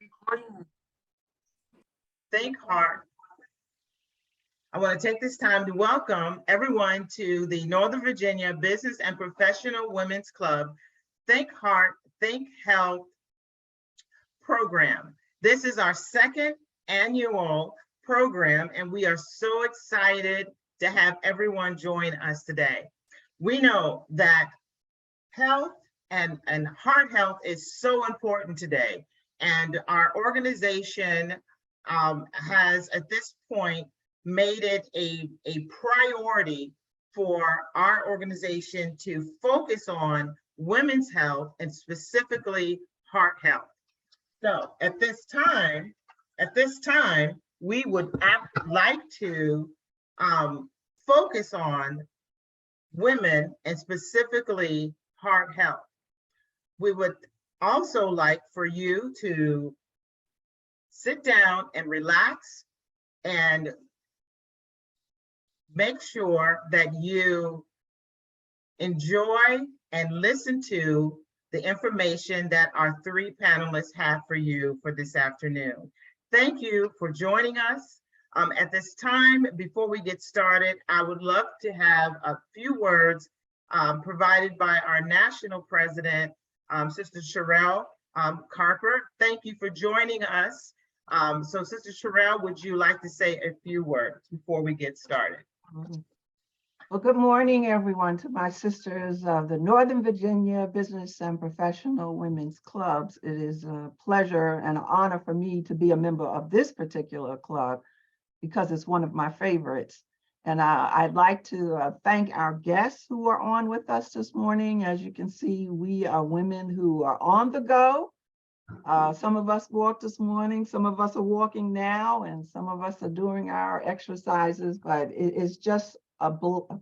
Recording. Think Heart. I want to take this time to welcome everyone to the Northern Virginia Business and Professional Women's Club Think Heart, Think Health program. This is our second annual program, and we are so excited to have everyone join us today. We know that health and heart health is so important today, and our organization has at this point made it a priority for our organization to focus on women's health and specifically heart health. So at this time, we would like to focus on women and specifically heart health. We would also like for you to sit down and relax and make sure that you enjoy and listen to the information that our three panelists have for you for this afternoon. Thank you for joining us. At this time, before we get started, I would love to have a few words provided by our national president, Sister Sherelle Carper. Thank you for joining us. So Sister Sherelle, would you like to say a few words before we get started? Well, good morning, everyone, to my sisters of the Northern Virginia Business and Professional Women's Clubs. It is a pleasure and an honor for me to be a member of this particular club because it's one of my favorites. And I'd like to thank our guests who are on with us this morning. As you can see, we are women who are on the go. Some of us walked this morning, some of us are walking now, and some of us are doing our exercises, but it is just a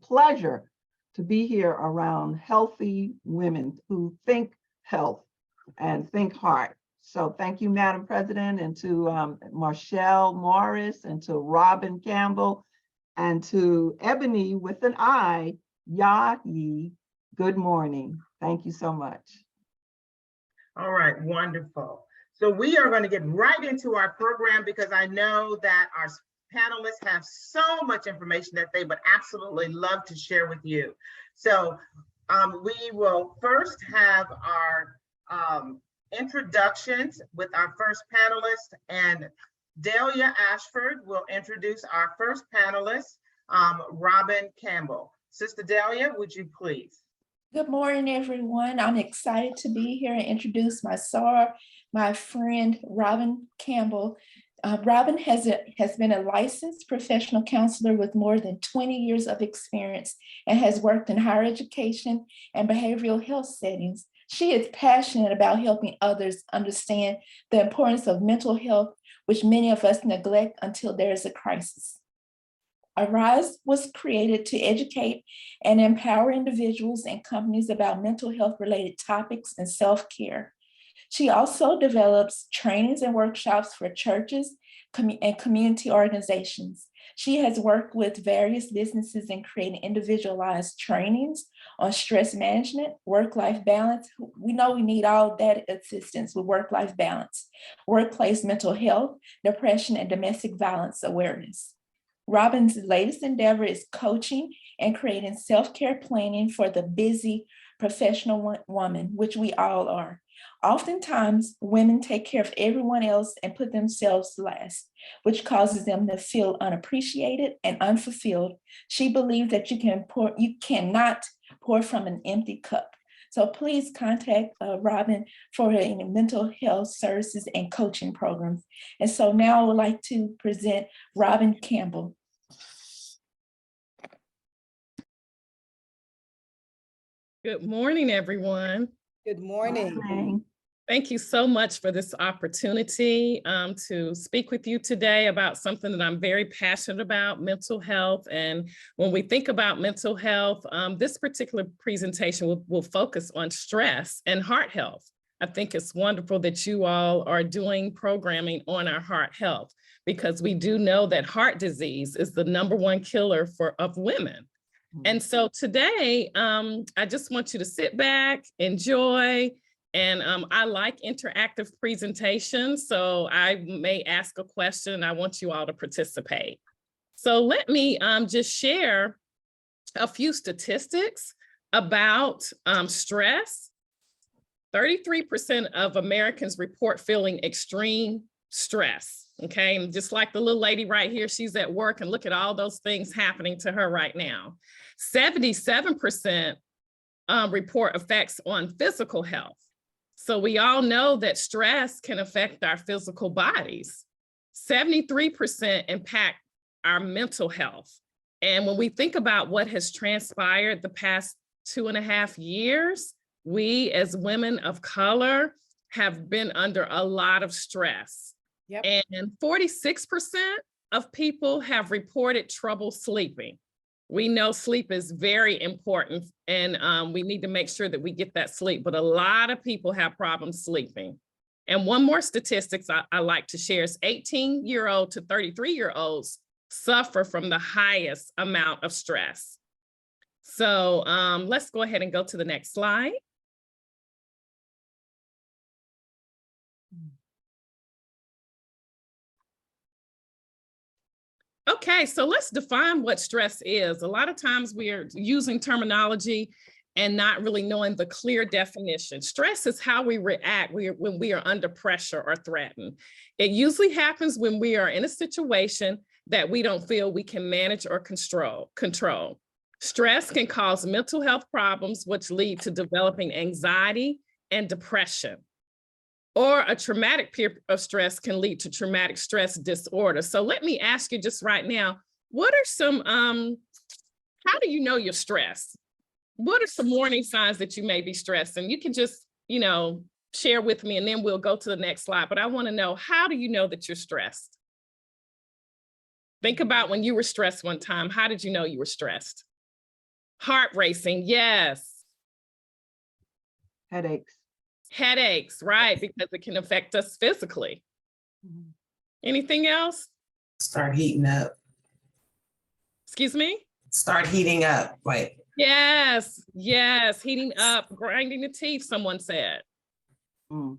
pleasure to be here around healthy women who think health and think heart. So thank you, Madam President, and to Marshall Morris, and to Robin Campbell, and to Ebony with an I, Yahi. Good morning. Thank you so much. All right, wonderful. So we are going to get right into our program because I know that our panelists have so much information that they would absolutely love to share with you. So we will first have our introductions with our first panelist, and Delia Ashford will introduce our first panelist, Robin Campbell. Sister Delia, would you please? Good morning, everyone. I'm excited to be here and introduce my friend, Robin Campbell. Robin has been a licensed professional counselor with more than 20 years of experience and has worked in higher education and behavioral health settings. She is passionate about helping others understand the importance of mental health, which many of us neglect until there is a crisis. Arise was created to educate and empower individuals and companies about mental health related topics and self-care. She also develops trainings and workshops for churches and community organizations. She has worked with various businesses in creating individualized trainings on stress management, work-life balance. We know we need all that assistance with work-life balance, workplace mental health, depression, and domestic violence awareness. Robin's latest endeavor is coaching and creating self-care planning for the busy professional woman, which we all are. Oftentimes, women take care of everyone else and put themselves last, which causes them to feel unappreciated and unfulfilled. She believes that you cannot pour from an empty cup. So please contact Robin for any mental health services and coaching programs. And so now I would like to present Robin Campbell. Good morning, everyone. Good morning. Thank you so much for this opportunity to speak with you today about something that I'm very passionate about, mental health. And when we think about mental health, this particular presentation will focus on stress and heart health. I think it's wonderful that you all are doing programming on our heart health, because we do know that heart disease is the #1 killer of women. And so today, I just want you to sit back, enjoy, And I like interactive presentations, so I may ask a question and I want you all to participate. So let me just share a few statistics about stress. 33% of Americans report feeling extreme stress, okay? And just like the little lady right here, she's at work and look at all those things happening to her right now. 77% report effects on physical health. So we all know that stress can affect our physical bodies. 73% impact our mental health. And when we think about what has transpired the past 2.5 years, we as women of color have been under a lot of stress. Yep. And 46% of people have reported trouble sleeping. We know sleep is very important, and we need to make sure that we get that sleep, but a lot of people have problems sleeping. And one more statistics I like to share is 18-year-old to 33-year-olds suffer from the highest amount of stress. So let's go ahead and go to the next slide. Okay, so let's define what stress is. A lot of times we are using terminology and not really knowing the clear definition. Stress is how we react when we are under pressure or threatened. It usually happens when we are in a situation that we don't feel we can manage or control. Stress can cause mental health problems, which lead to developing anxiety and depression. Or a traumatic period of stress can lead to traumatic stress disorder. So let me ask you just right now, what are some, how do you know you're stressed? What are some warning signs that you may be stressed? And you can just, share with me and then we'll go to the next slide. But I want to know, how do you know that you're stressed? Think about when you were stressed one time. How did you know you were stressed? Heart racing, yes. Headaches. Headaches, right, because it can affect us physically. Mhm. Anything else? Start heating up. Excuse me? Start heating up. Like, Yes, heating up, grinding the teeth, someone said. Mm.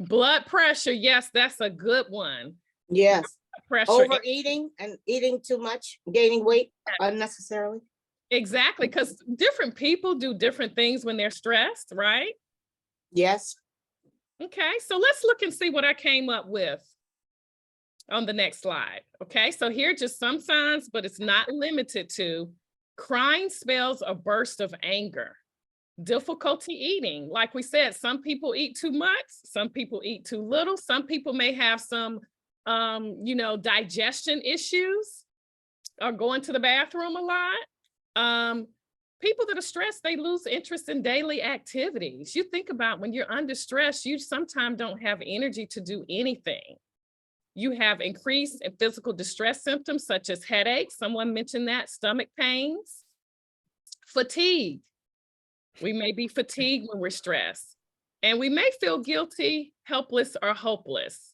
Blood pressure, yes, that's a good one. Yes, Pressure, overeating and eating too much, gaining weight unnecessarily. exactly, because different people do different things when they're stressed, right? Yes. Okay, so let's look and see what I came up with on the next slide. Okay, so here are just some signs, but it's not limited to crying spells a burst of anger, difficulty eating. Like we said, some people eat too much, some people eat too little, some people may have some, digestion issues or going to the bathroom a lot. People that are stressed, they lose interest in daily activities. You think about when you're under stress, you sometimes don't have energy to do anything. You have increased in physical distress symptoms such as headaches. Someone mentioned that, stomach pains, fatigue. We may be fatigued when we're stressed, and we may feel guilty, helpless, or hopeless.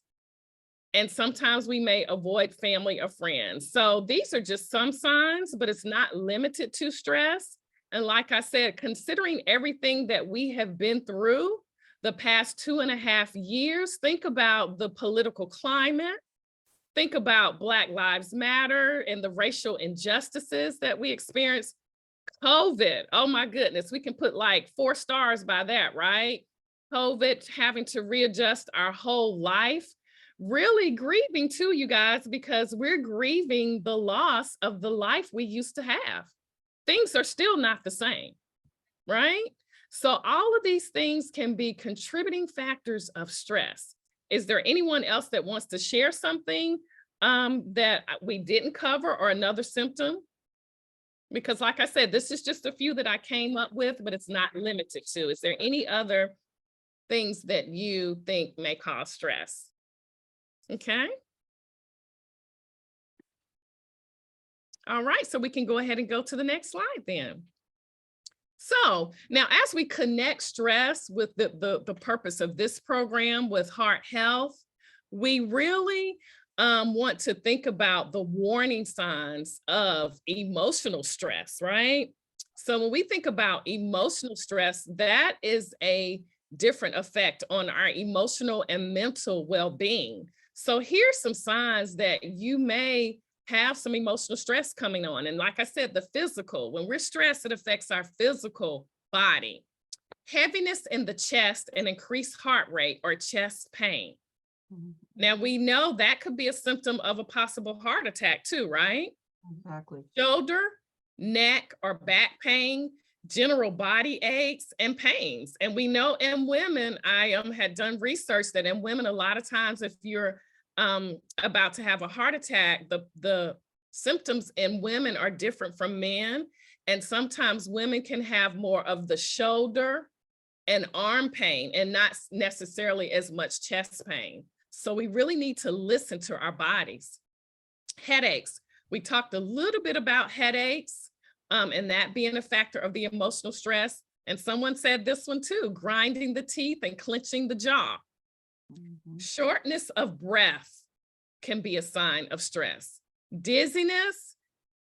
And sometimes we may avoid family or friends. So these are just some signs, but it's not limited to stress. And like I said, considering everything that we have been through the past 2.5 years, think about the political climate, think about Black Lives Matter and the racial injustices that we experience. COVID, oh my goodness, we can put like 4 stars by that, right? COVID, having to readjust our whole life, really grieving too, you guys, because we're grieving the loss of the life we used to have. Things are still not the same, right? So all of these things can be contributing factors of stress. Is there anyone else that wants to share something that we didn't cover, or another symptom? Because like I said, this is just a few that I came up with, but it's not limited to. Is there any other things that you think may cause stress? Okay. All right, so we can go ahead and go to the next slide then. So now as we connect stress with the purpose of this program with heart health, we really want to think about the warning signs of emotional stress, right? So when we think about emotional stress, that is a different effect on our emotional and mental well-being. So here's some signs that you may have some emotional stress coming on. And like I said, the physical, when we're stressed, it affects our physical body. Heaviness in the chest and increased heart rate or chest pain. Now we know that could be a symptom of a possible heart attack too, right? Exactly. Shoulder, neck or back pain, general body aches and pains. And we know in women, I had done research that in women, a lot of times if you're about to have a heart attack, the symptoms in women are different from men. And sometimes women can have more of the shoulder and arm pain and not necessarily as much chest pain. So we really need to listen to our bodies. Headaches. We talked a little bit about headaches and that being a factor of the emotional stress. And someone said this one too, grinding the teeth and clenching the jaw. Shortness of breath can be a sign of stress. Dizziness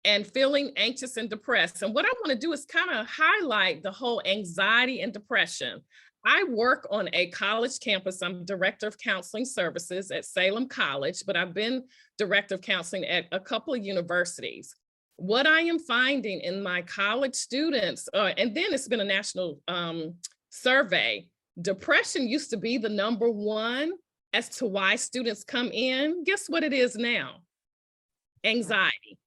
and feeling anxious and depressed. And what I want to do is kind of highlight the whole anxiety and depression. I work on a college campus. I'm director of counseling services at Salem College, but I've been director of counseling at a couple of universities. What I am finding in my college students, and then it's been a national survey, depression used to be the number one as to why students come in. Guess what it is now? Anxiety.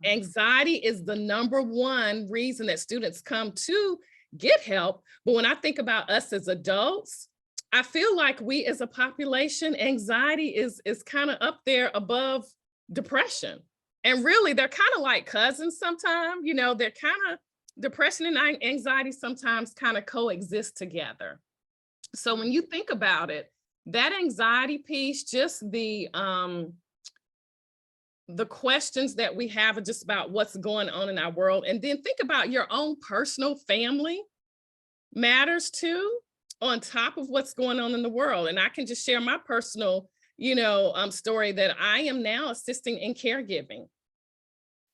Anxiety is the number one reason that students come to get help. But when I think about us as adults, I feel like we as a population, anxiety is kind of up there above depression. And really, they're kind of like cousins sometimes, you know, they're kind of, depression and anxiety sometimes kind of coexist together. So when you think about it, that anxiety piece, just the questions that we have are just about what's going on in our world. And then think about your own personal family matters too, on top of what's going on in the world. And I can just share my personal, story that I am now assisting in caregiving.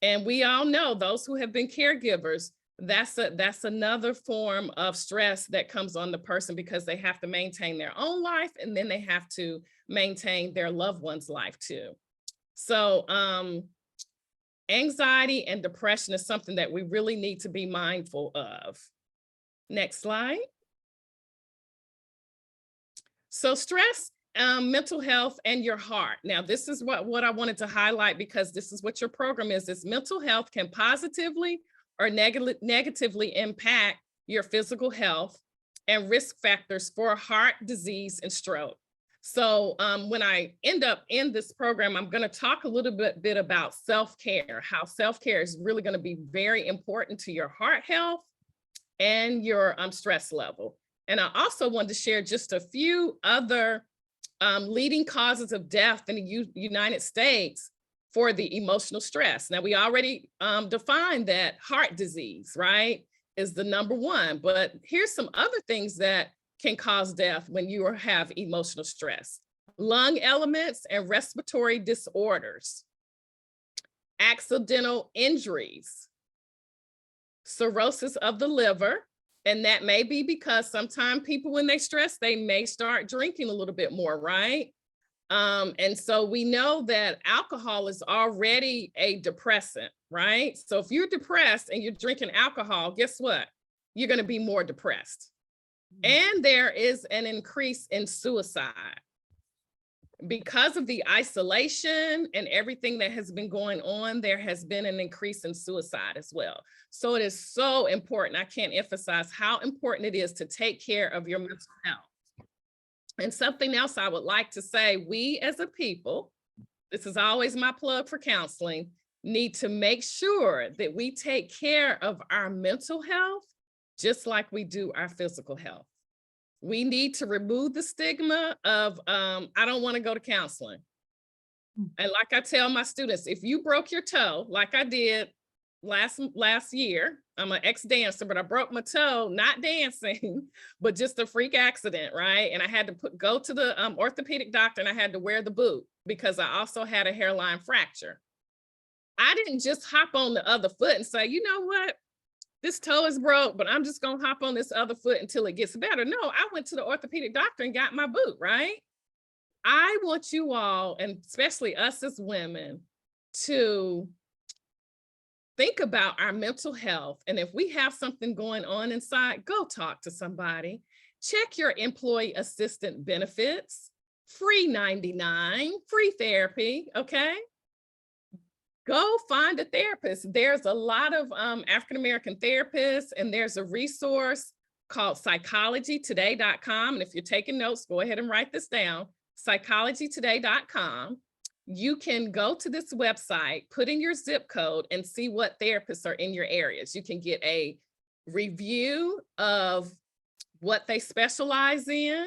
And we all know those who have been caregivers, that's another form of stress that comes on the person because they have to maintain their own life and then they have to maintain their loved one's life too. So anxiety and depression is something that we really need to be mindful of. Next slide. So stress, mental health, and your heart. Now, this is what I wanted to highlight because this is what your program is mental health can positively or negatively impact your physical health and risk factors for heart disease and stroke. So when I end up in this program, I'm going to talk a little bit about self-care, how self-care is really going to be very important to your heart health and your stress level. And I also wanted to share just a few other leading causes of death in the United States for the emotional stress. Now, we already defined that heart disease, right, is the number one. But here's some other things that can cause death when you have emotional stress. Lung elements and respiratory disorders, accidental injuries, cirrhosis of the liver, and that may be because sometimes people, when they stress, they may start drinking a little bit more, right? And so we know that alcohol is already a depressant, right? So if you're depressed and you're drinking alcohol, guess what? You're going to be more depressed. And there is an increase in suicide. Because of the isolation and everything that has been going on, there has been an increase in suicide as well. So it is so important. I can't emphasize how important it is to take care of your mental health. And something else I would like to say, we as a people, this is always my plug for counseling, need to make sure that we take care of our mental health just like we do our physical health. We need to remove the stigma of, I don't want to go to counseling. And like I tell my students, if you broke your toe, like I did last year, I'm an ex-dancer, but I broke my toe, not dancing, but just a freak accident, right? And I had to go to the orthopedic doctor and I had to wear the boot because I also had a hairline fracture. I didn't just hop on the other foot and say, you know what? this toe is broke, but I'm just gonna hop on this other foot until it gets better. No, I went to the orthopedic doctor and got my boot, right? I want you all, and especially us as women, to think about our mental health. And if we have something going on inside, go talk to somebody. Check your employee assistant benefits, free 99, free therapy, okay? Go find a therapist. There's a lot of African-American therapists, and there's a resource called psychologytoday.com. And if you're taking notes, go ahead and write this down, psychologytoday.com. You can go to this website, put in your zip code, and see what therapists are in your areas. You can get a review of what they specialize in,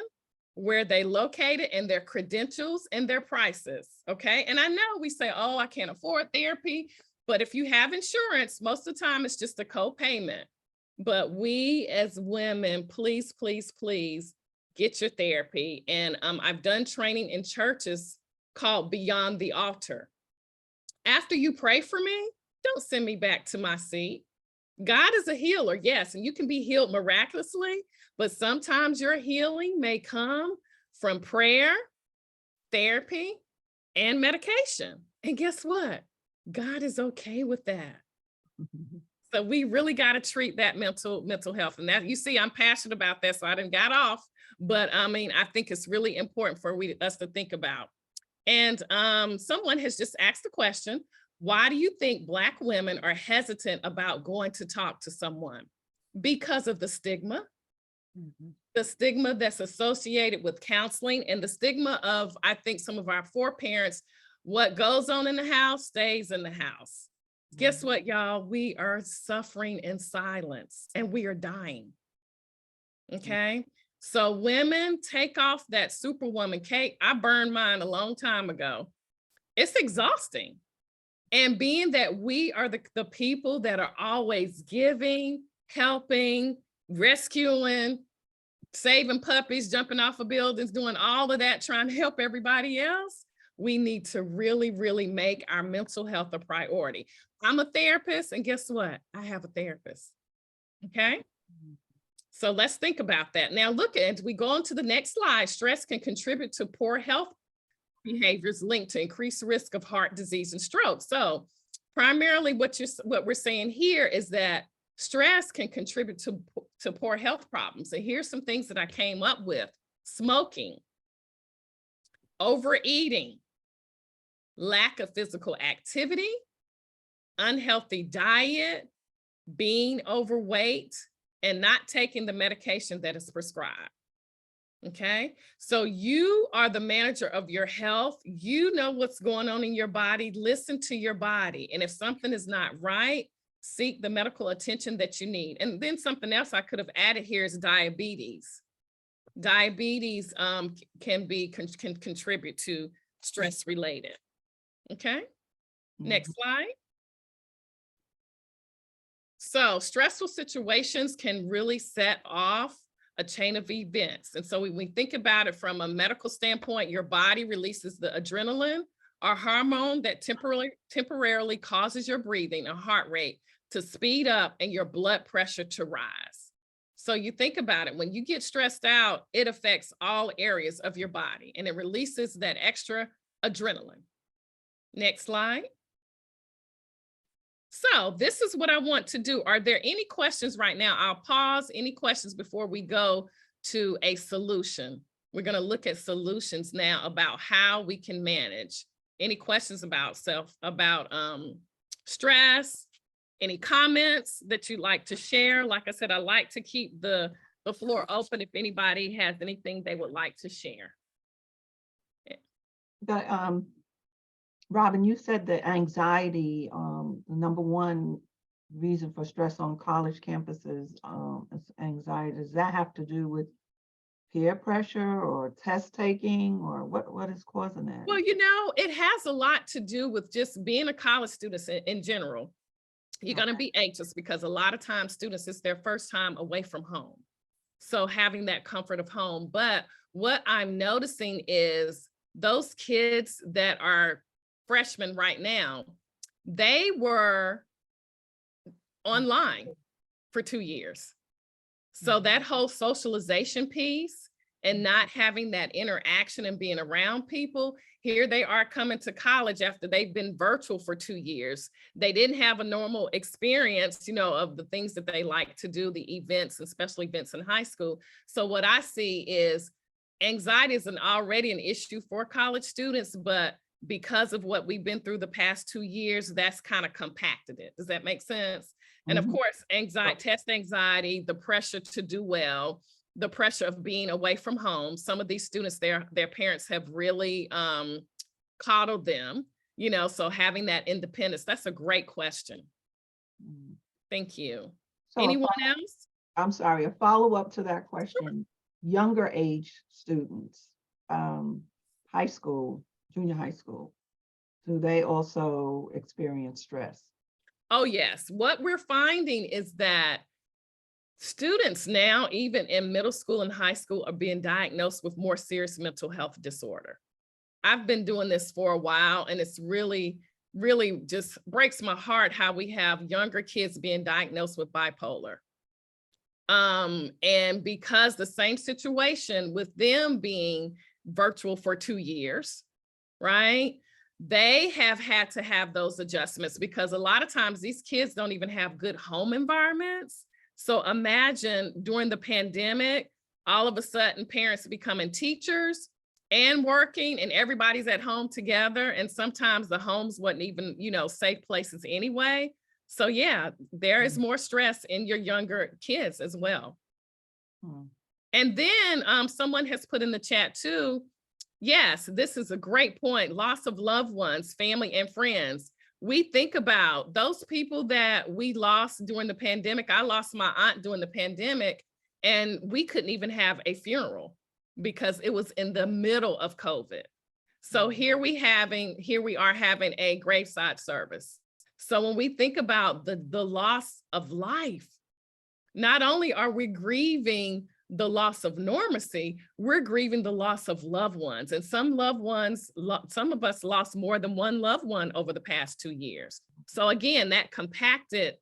where they located, and their credentials and their prices, okay? And I know we say, oh, I can't afford therapy, but if you have insurance, most of the time it's just a co-payment. But we as women, please, please, please get your therapy. And I've done training in churches called Beyond the Altar. After you pray for me, don't send me back to my seat. God is a healer, yes, and you can be healed miraculously, but sometimes your healing may come from prayer, therapy, and medication. And guess what? God is okay with that. So we really got to treat that mental health. And that, you see, I'm passionate about that, so I didn't got off. But I mean, I think it's really important for us to think about. And someone has just asked the question, why do you think Black women are hesitant about going to talk to someone? Because of the stigma. The stigma that's associated with counseling, and the stigma of, I think, some of our foreparents, what goes on in the house stays in the house. Guess what, y'all? We are suffering in silence and we are dying. Okay. So women, take off that superwoman cape. I burned mine a long time ago. It's exhausting. And being that we are the people that are always giving, helping, rescuing, saving puppies, jumping off of buildings, doing all of that, trying to help everybody else, we need to really, really make our mental health a priority. I'm a therapist, and guess what? I have a therapist. Okay. So let's think about that. Now look at, we go on to the next slide. Stress can contribute to poor health behaviors linked to increased risk of heart disease and stroke. So primarily what we're saying here is that stress can contribute to poor health problems. And here's some things that I came up with: smoking, overeating, lack of physical activity, unhealthy diet, being overweight, and not taking the medication that is prescribed. Okay, so you are the manager of your health. You know what's going on in your body. Listen to your body. And if something is not right, seek the medical attention that you need. And then something else I could have added here is diabetes. Diabetes can contribute to stress related. Okay, next slide. So stressful situations can really set off a chain of events. And so when we think about it from a medical standpoint, your body releases the adrenaline, a hormone that temporarily causes your breathing, a heart rate to speed up, and your blood pressure to rise. So you think about it, when you get stressed out, it affects all areas of your body and it releases that extra adrenaline. Next slide. So this is what I want to do. Are there any questions right now? I'll pause. Any questions before we go to a solution? We're going to look at solutions now about how we can manage. Any questions about stress? Any comments that you'd like to share? Like I said, I like to keep the floor open if anybody has anything they would like to share. Robin, you said that anxiety, the number one reason for stress on college campuses is anxiety. Does that have to do with peer pressure or test taking, or what is causing that? Well, you know, it has a lot to do with just being a college student in general. You're going to be anxious because a lot of times students, it's their first time away from home. So having that comfort of home. But what I'm noticing is those kids that are freshmen right now, they were online. for 2 years. So that whole socialization piece and not having that interaction and being around people, here they are coming to college after they've been virtual for 2 years. They didn't have a normal experience, you know, of the things that they like to do, the events and special events in high school. So what I see is anxiety is already an issue for college students, but because of what we've been through the past 2 years, that's kind of compacted it. Does that make sense? And of course, test anxiety, the pressure to do well, the pressure of being away from home. Some of these students, their parents have really coddled them, you know, so having that independence, that's a great question. Thank you. So Anyone else? I'm sorry, a follow-up to that question. Younger age students, high school, junior high school, do they also experience stress? Oh, yes. What we're finding is that students now, even in middle school and high school, are being diagnosed with more serious mental health disorder. I've been doing this for a while, and it's really, really just breaks my heart how we have younger kids being diagnosed with bipolar. And because the same situation with them being virtual for 2 years, right? They have had to have those adjustments because a lot of times these kids don't even have good home environments. So imagine during the pandemic, all of a sudden parents becoming teachers and working and everybody's at home together. And sometimes the homes wasn't even, you know, safe places anyway. So yeah, there is more stress in your younger kids as well. And then someone has put in the chat too, yes, this is a great point. Loss of loved ones, family and friends. We think about those people that we lost during the pandemic. I lost my aunt during the pandemic and we couldn't even have a funeral because it was in the middle of COVID. So here we are having a graveside service. So when we think about the loss of life, not only are we grieving the loss of normalcy, we're grieving the loss of loved ones. And some loved ones, some of us lost more than one loved one over the past 2 years. So again, that compacted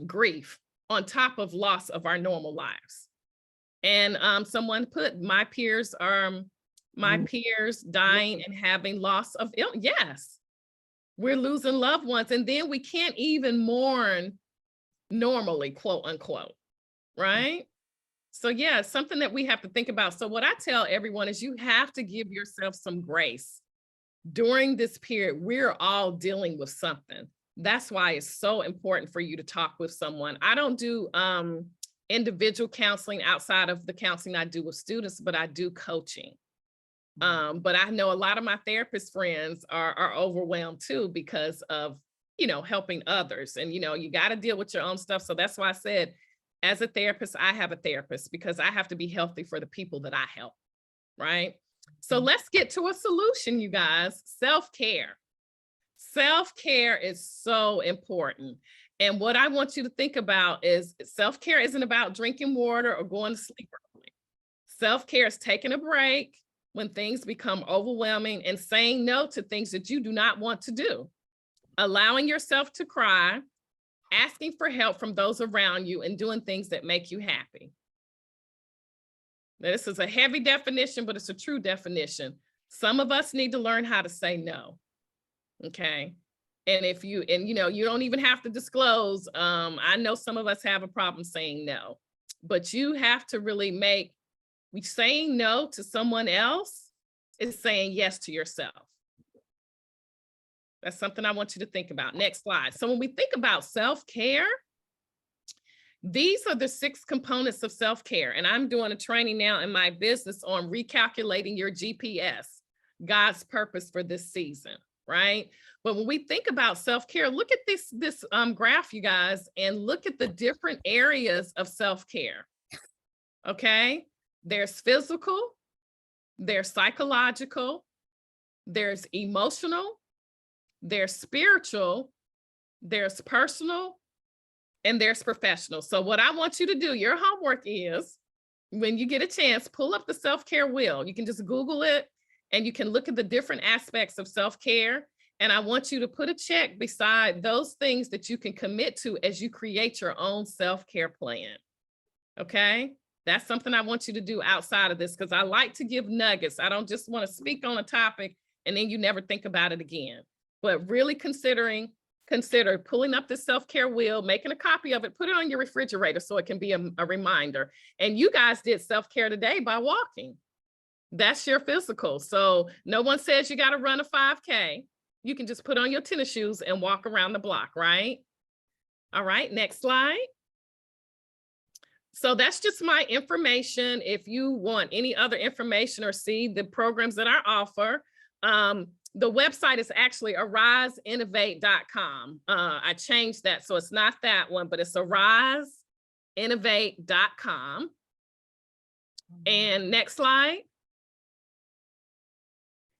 grief on top of loss of our normal lives. And someone put, my peers dying and having loss of illness. Yes, we're losing loved ones. And then we can't even mourn normally, quote unquote, right? So yeah, it's something that we have to think about. So what I tell everyone is you have to give yourself some grace. During this period, we're all dealing with something. That's why it's so important for you to talk with someone. I don't do individual counseling outside of the counseling I do with students, but I do coaching. But I know a lot of my therapist friends are overwhelmed too because of, you know, helping others. And, you know, you got to deal with your own stuff. So that's why I said, as a therapist, I have a therapist because I have to be healthy for the people that I help, right? So let's get to a solution, you guys. Self-care. Self-care is so important. And what I want you to think about is self-care isn't about drinking water or going to sleep early. Self-care is taking a break when things become overwhelming and saying no to things that you do not want to do. Allowing yourself to cry, asking for help from those around you, and doing things that make you happy. Now, this is a heavy definition, but it's a true definition. Some of us need to learn how to say no, okay? And if you, and you know, you don't even have to disclose. I know some of us have a problem saying no, but you have to really saying no to someone else is saying yes to yourself. That's something I want you to think about. Next slide. So when we think about self-care, these are the 6 components of self-care. And I'm doing a training now in my business on recalculating your GPS, God's purpose for this season, right? But when we think about self-care, look at this graph, you guys, and look at the different areas of self-care, okay? There's physical, there's psychological, there's emotional, there's spiritual, there's personal, and there's professional. So what I want you to do, your homework is, when you get a chance, pull up the self-care wheel. You can just Google it and you can look at the different aspects of self-care And I want you to put a check beside those things that you can commit to as you create your own self-care plan. Okay? That's something I want you to do outside of this, because I like to give nuggets. I don't just want to speak on a topic and then you never think about it again. But really consider pulling up the self-care wheel, making a copy of it, put it on your refrigerator so it can be a reminder. And you guys did self-care today by walking. That's your physical. So no one says you got to run a 5K. You can just put on your tennis shoes and walk around the block, right? All right, next slide. So that's just my information. If you want any other information or see the programs that I offer, the website is actually ariseinnovate.com. I changed that, so it's not that one, but it's ariseinnovate.com. And next slide.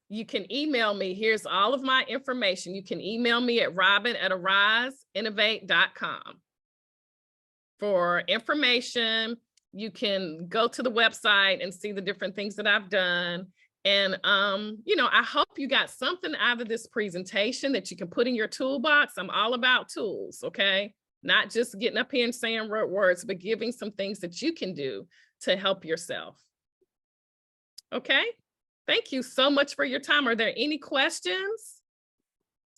You can email me. Here's all of my information. You can email me at robin@ariseinnovate.com. For information, you can go to the website and see the different things that I've done. And, I hope you got something out of this presentation that you can put in your toolbox. I'm all about tools, okay? Not just getting up here and saying words, but giving some things that you can do to help yourself. Okay? Thank you so much for your time. Are there any questions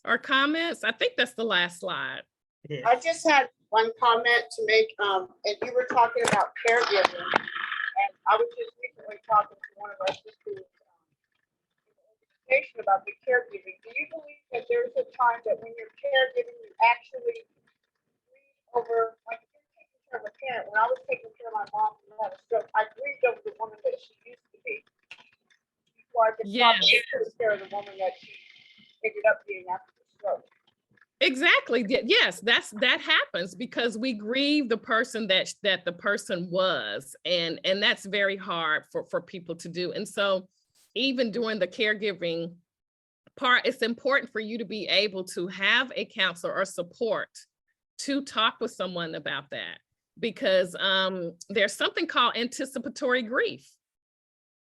or comments? I think that's the last slide. Yes. I just had one comment to make, and you were talking about caregiving, and I was just recently talking to one of our sisters about the caregiving. Do you believe that there's a time that when you're caregiving, you actually grieve over, like if you're taking care of a parent? When I was taking care of my mom who had a stroke, I grieved over the woman that she used to be before I could properly take care of the woman that she ended up being after the stroke. Exactly. Yes, that happens because we grieve the person that the person was, and that's very hard for people to do. And so even during the caregiving part, it's important for you to be able to have a counselor or support to talk with someone about that, because there's something called anticipatory grief.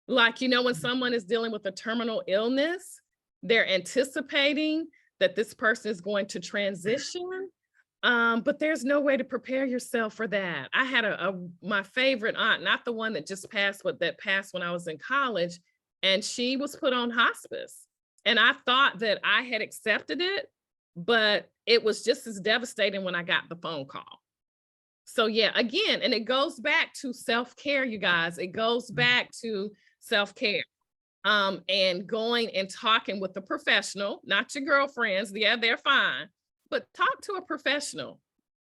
Like, when someone is dealing with a terminal illness, they're anticipating that this person is going to transition, but there's no way to prepare yourself for that. I had my favorite aunt, not the one that just passed, but that passed when I was in college, and she was put on hospice. And I thought that I had accepted it, but it was just as devastating when I got the phone call. So yeah, again, and it goes back to self-care, you guys. It goes back to self-care. And going and talking with a professional, not your girlfriends. Yeah, they're fine, but talk to a professional.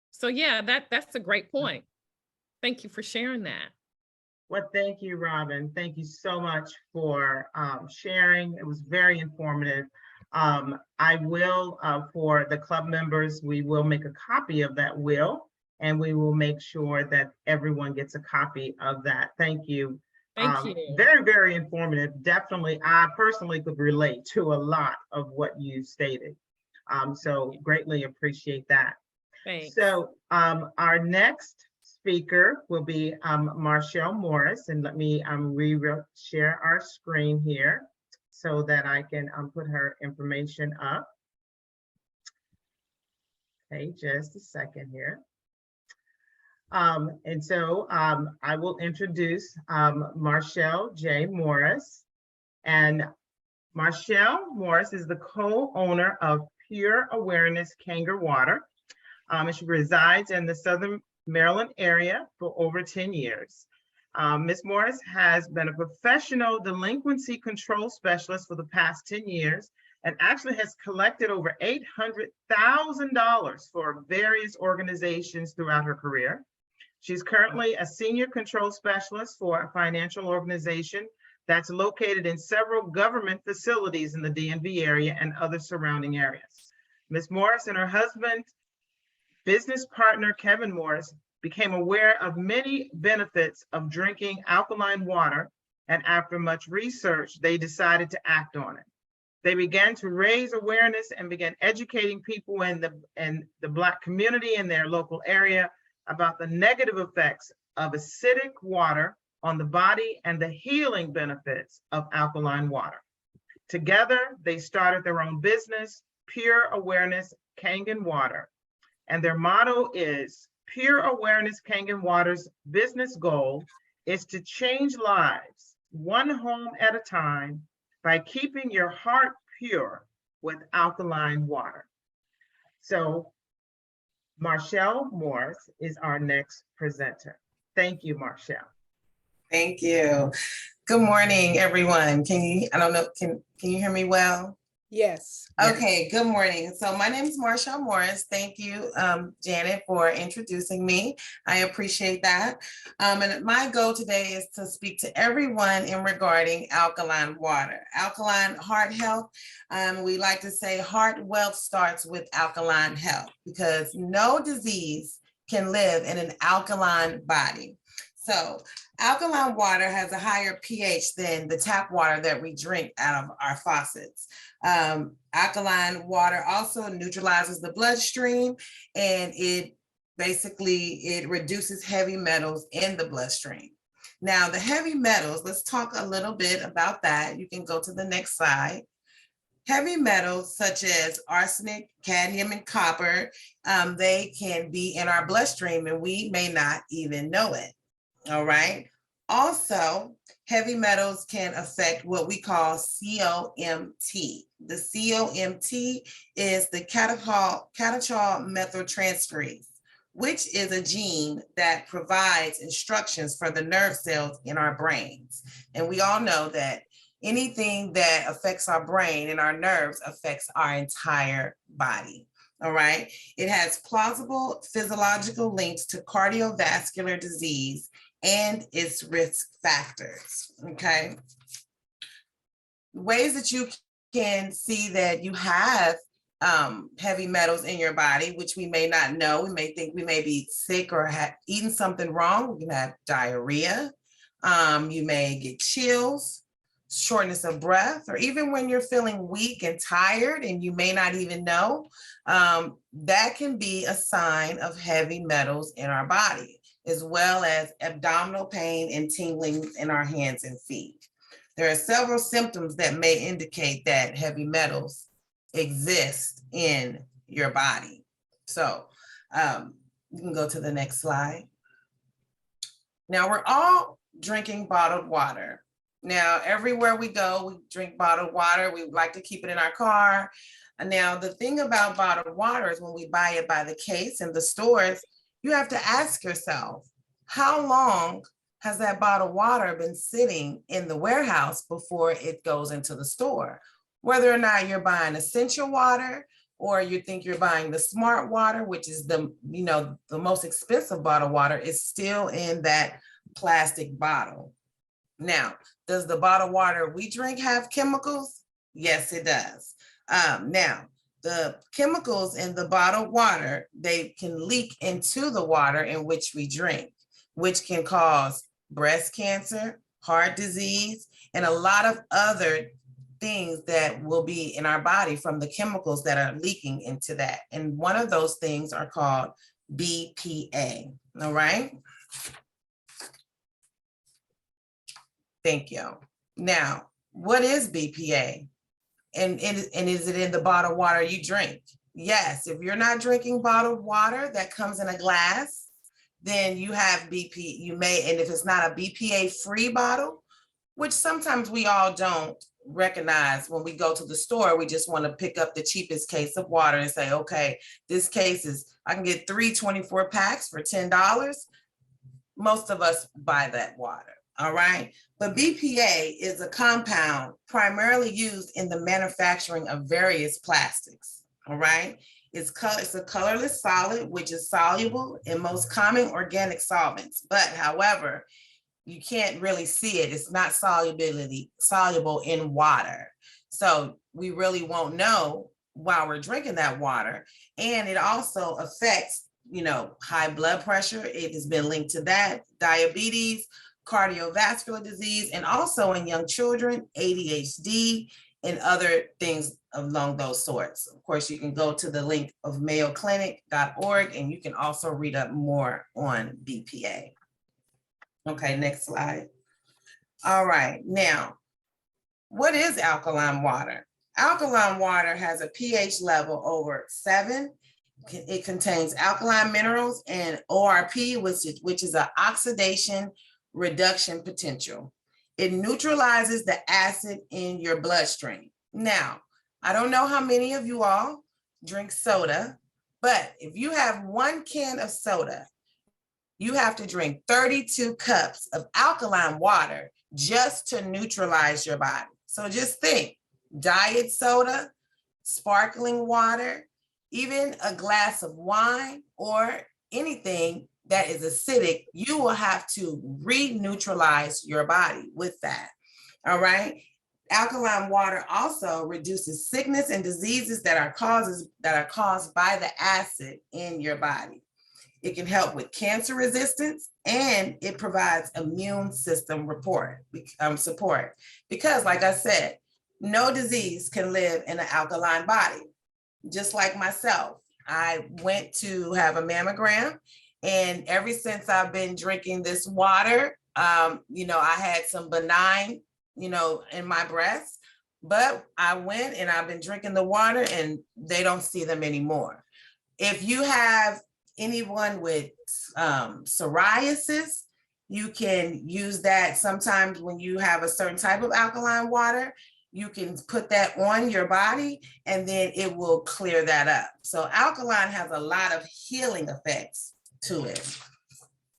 So yeah, that's a great point. Thank you for sharing that. Well, thank you, Robin. Thank you so much for sharing. It was very informative. I will, for the club members, we will make a copy of that will, and we will make sure that everyone gets a copy of that. Thank you. Thank you. Very, very informative. Definitely, I personally could relate to a lot of what you stated. So greatly appreciate that. Thanks. So our next speaker will be Marshall Morris, and let me share our screen here so that I can put her information up. Okay, just a second here. And so I will introduce Marshall J. Morris. And Marshall Morris is the co-owner of Pure Awareness Kangaroo Water. And she resides in the Southern Maryland area for over 10 years. Ms. Morris has been a professional delinquency control specialist for the past 10 years and actually has collected over $800,000 for various organizations throughout her career. She's currently a senior control specialist for a financial organization that's located in several government facilities in the DMV area and other surrounding areas. Ms. Morris and her husband, business partner Kevin Morris, became aware of many benefits of drinking alkaline water, and after much research, they decided to act on it. They began to raise awareness and began educating people in the Black community in their local area about the negative effects of acidic water on the body and the healing benefits of alkaline water. Together, they started their own business, Pure Awareness Kangen Water. And their motto is Pure Awareness Kangen Water's business goal is to change lives one home at a time by keeping your heart pure with alkaline water. So Marshall Morris is our next presenter. Thank you, Marshall. Thank you. Good morning, everyone. I don't know, can you hear me well? Yes. Okay, good morning. So my name is Marshall Morris. Thank you, Janet, for introducing me. I appreciate that. And my goal today is to speak to everyone in regarding alkaline water. Alkaline heart health, we like to say heart wealth starts with alkaline health because no disease can live in an alkaline body. So alkaline water has a higher pH than the tap water that we drink out of our faucets. Alkaline water also neutralizes the bloodstream, and it reduces heavy metals in the bloodstream. Now, the heavy metals, let's talk a little bit about that. You can go to the next slide. Heavy metals such as arsenic, cadmium, and copper, they can be in our bloodstream and we may not even know it. All right. Also, heavy metals can affect what we call COMT. The COMT is the catechol methyltransferase, which is a gene that provides instructions for the nerve cells in our brains. And we all know that anything that affects our brain and our nerves affects our entire body. All right. It has plausible physiological links to cardiovascular disease and its risk factors. Okay. Ways that you can see that you have heavy metals in your body, which we may not know. We may think we may be sick or have eaten something wrong. We can have diarrhea. You may get chills, shortness of breath, or even when you're feeling weak and tired and you may not even know, that can be a sign of heavy metals in our body, as well as abdominal pain and tingling in our hands and feet. There are several symptoms that may indicate that heavy metals exist in your body. So you can go to the next slide. Now, we're all drinking bottled water. Now, everywhere we go, we drink bottled water. We like to keep it in our car. And now, the thing about bottled water is when we buy it by the case in the stores, you have to ask yourself, how long has that bottled water been sitting in the warehouse before it goes into the store? Whether or not you're buying essential water or you think you're buying the smart water, which is the most expensive bottled water, is still in that plastic bottle. Now, does the bottled water we drink have chemicals? Yes, it does. Now, the chemicals in the bottled water, they can leak into the water in which we drink, which can cause breast cancer, heart disease, and a lot of other things that will be in our body from the chemicals that are leaking into that. And one of those things are called BPA. All right. Thank you. Now, what is BPA? And is it in the bottled water you drink? Yes, if you're not drinking bottled water that comes in a glass, then you have BP, and if it's not a BPA-free bottle, which sometimes we all don't recognize when we go to the store, we just want to pick up the cheapest case of water and say, okay, this case I can get 3 24 packs for $10. Most of us buy that water. All right. But BPA is a compound primarily used in the manufacturing of various plastics. All right. It's a colorless solid, which is soluble in most common organic solvents. But however, you can't really see it. It's not soluble in water. So we really won't know while we're drinking that water. And it also affects, high blood pressure. It has been linked to that, diabetes, cardiovascular disease, and also in young children, ADHD, and other things along those sorts. Of course, you can go to the link of mayoclinic.org and you can also read up more on BPA. Okay, next slide. All right, now, what is alkaline water? Alkaline water has a pH level over 7. It contains alkaline minerals and ORP, which is an oxidation reduction potential. It neutralizes the acid in your bloodstream. Now, I don't know how many of you all drink soda, but if you have 1 can of soda, you have to drink 32 cups of alkaline water just to neutralize your body. So just think, diet soda, sparkling water, even a glass of wine or anything that is acidic, you will have to re-neutralize your body with that, all right? Alkaline water also reduces sickness and diseases that are caused by the acid in your body. It can help with cancer resistance, and it provides immune system support. Because like I said, no disease can live in an alkaline body. Just like myself, I went to have a mammogram, and ever since I've been drinking this water, I had some benign, in my breast, but I went and I've been drinking the water and they don't see them anymore. If you have anyone with psoriasis, you can use that. Sometimes when you have a certain type of alkaline water, you can put that on your body and then it will clear that up. So alkaline has a lot of healing effects to it.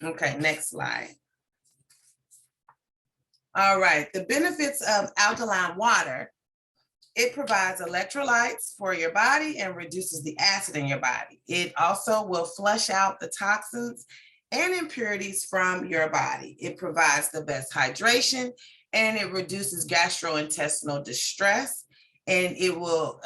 Okay, next slide. All right, the benefits of alkaline water: it provides electrolytes for your body and reduces the acid in your body. It also will flush out the toxins and impurities from your body. It provides the best hydration, and it reduces gastrointestinal distress, and it will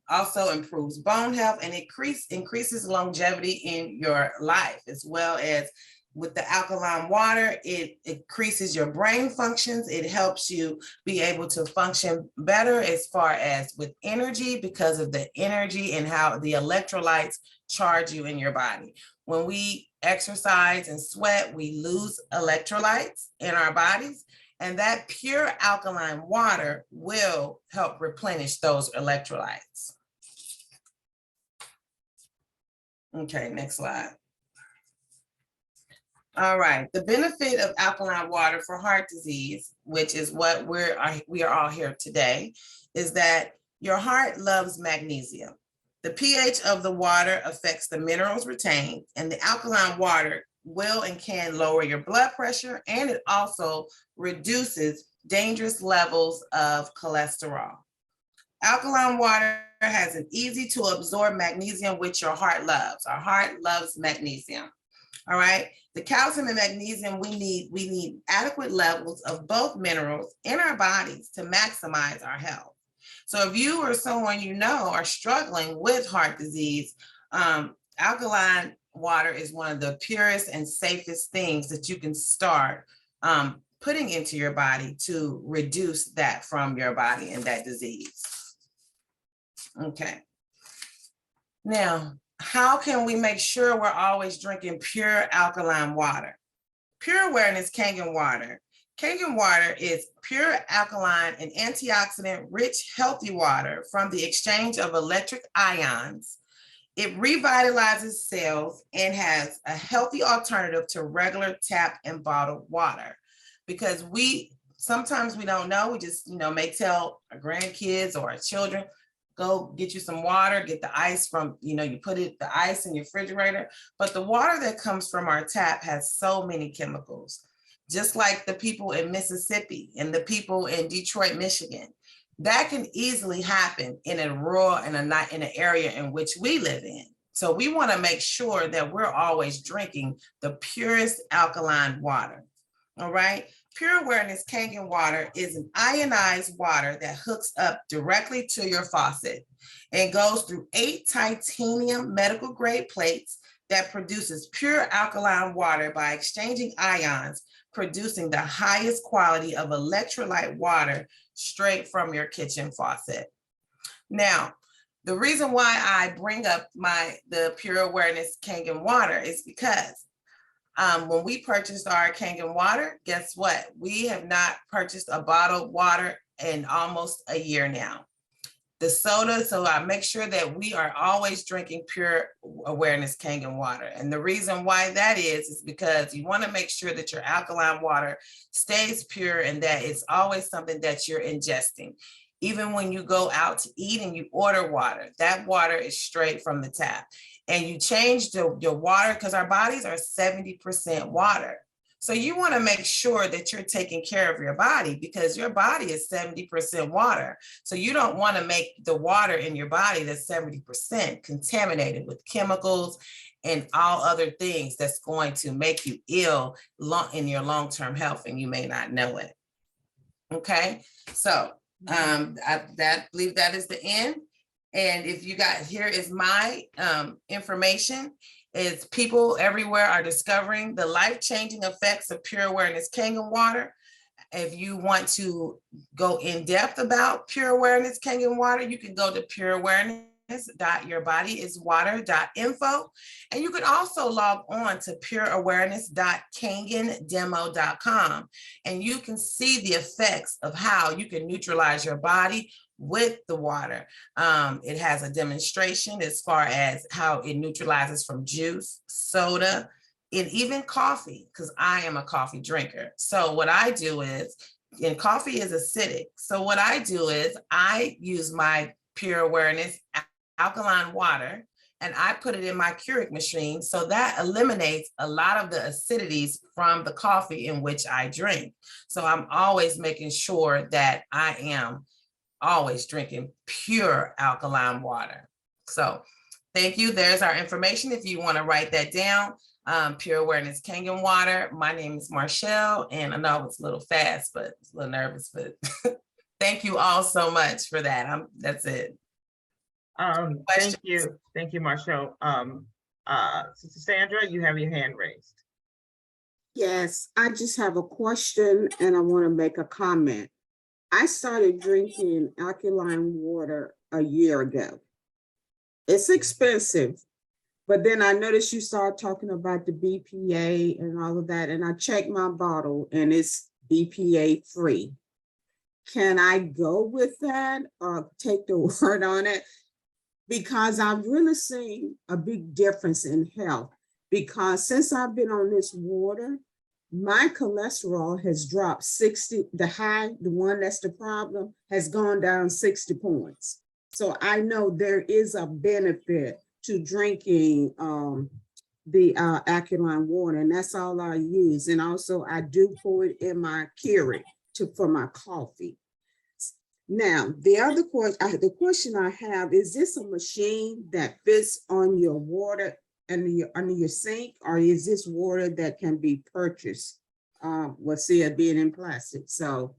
also improves bone health, and increases longevity in your life, as well as with the alkaline water, it increases your brain functions. It helps you be able to function better as far as with energy, because of the energy and how the electrolytes charge you in your body. When we exercise and sweat, we lose electrolytes in our bodies, and that pure alkaline water will help replenish those electrolytes. Okay, next slide. All right, the benefit of alkaline water for heart disease, which is what we are all here today, is that your heart loves magnesium. The pH of the water affects the minerals retained, and the alkaline water will and can lower your blood pressure, and it also reduces dangerous levels of cholesterol. Alkaline water has an easy to absorb magnesium, which your heart loves. Our heart loves magnesium. All right, the calcium and magnesium we need adequate levels of both minerals in our bodies to maximize our health. So if you or someone you know are struggling with heart disease, alkaline water is one of the purest and safest things that you can start putting into your body to reduce that from your body and that disease. Okay. Now, how can we make sure we're always drinking pure alkaline water? Pure Awareness Kangen water. Kangen water is pure alkaline and antioxidant rich healthy water from the exchange of electric ions. It revitalizes cells and has a healthy alternative to regular tap and bottled water. Because sometimes we don't know, we just may tell our grandkids or our children, go get you some water, get the ice from, you put the ice in your refrigerator. But the water that comes from our tap has so many chemicals, just like the people in Mississippi and the people in Detroit, Michigan. That can easily happen in a rural and in an area in which we live in. So we want to make sure that we're always drinking the purest alkaline water. All right. Pure Awareness Kangen water is an ionized water that hooks up directly to your faucet and goes through 8 titanium medical grade plates that produces pure alkaline water by exchanging ions, producing the highest quality of electrolyte water straight from your kitchen faucet. Now, the reason why I bring up the Pure Awareness Kangen water is because when we purchased our Kangen water, guess what? We have not purchased a bottled water in almost a year now. the soda. So I make sure that we are always drinking Pure Awareness Kangen water. And the reason why that is because you want to make sure that your alkaline water stays pure and that it's always something that you're ingesting. Even when you go out to eat and you order water, that water is straight from the tap. And you change your water because our bodies are 70% water. So you want to make sure that you're taking care of your body because your body is 70% water. So you don't want to make the water in your body that's 70% contaminated with chemicals and all other things that's going to make you ill in your long-term health, and you may not know it. Okay, so I believe that is the end. And if you got, here is my information. Is people everywhere are discovering the life-changing effects of Pure Awareness Kangen water. If you want to go in depth about Pure Awareness Kangen water, you can go to pureawareness.yourbodyiswater.info. And you can also log on to pureawareness.kangendemo.com. And you can see the effects of how you can neutralize your body with the water. It has a demonstration as far as how it neutralizes from juice, soda, and even coffee, because I am a coffee drinker. So what I do is, and coffee is acidic. So what I do is I use my Pure Awareness alkaline water and I put it in my Keurig machine. So that eliminates a lot of the acidities from the coffee in which I drink. So I'm always making sure that I am always drinking pure alkaline water. So thank you. There's our information if you want to write that down. Pure Awareness Kangen water. My name is Marshall, and I know it's a little fast, but it's a little nervous, but thank you all so much for that. That's it. Thank you, Marshall. Sister Sandra, you have your hand raised. Yes, I just have a question and I want to make a comment. I started drinking alkaline water a year ago. It's expensive, but then I noticed you started talking about the BPA and all of that, and I checked my bottle and it's BPA free. Can I go with that or take the word on it? Because I've really seen a big difference in health, because since I've been on this water, my cholesterol has dropped 60, the one that's the problem, has gone down 60 points. So I know there is a benefit to drinking the alkaline water, and that's all I use. And also I do pour it in my Keurig for my coffee. Now, the question I have, is this a machine that fits on your water under your sink, or is this water that can be purchased? Let's see it being in plastic. So,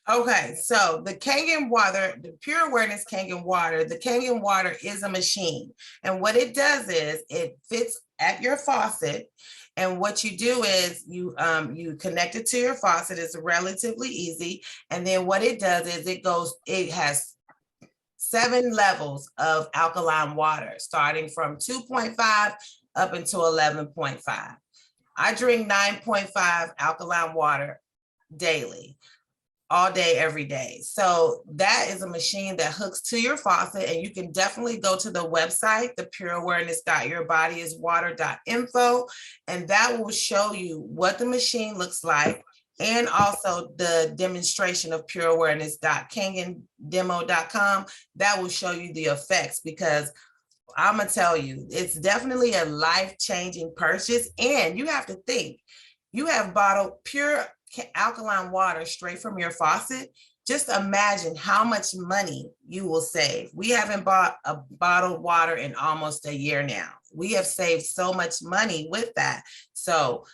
okay, so the Kangen water, the Pure Awareness Kangen water, the Kangen water is a machine, and what it does is it fits at your faucet. And what you do is you connect it to your faucet. It's relatively easy, and then what it does is it has 7 levels of alkaline water, starting from 2.5 up until 11.5. I drink 9.5 alkaline water daily, all day, every day. So that is a machine that hooks to your faucet, and you can definitely go to the website, the pureawareness.yourbodyiswater.info, and that will show you what the machine looks like, and also the demonstration of pureawareness.kangendemo.com. That will show you the effects, because I'm gonna tell you, it's definitely a life-changing purchase. And you have to think, you have bottled pure alkaline water straight from your faucet. Just imagine how much money you will save. We haven't bought a bottled water in almost a year now. We have saved so much money with that. So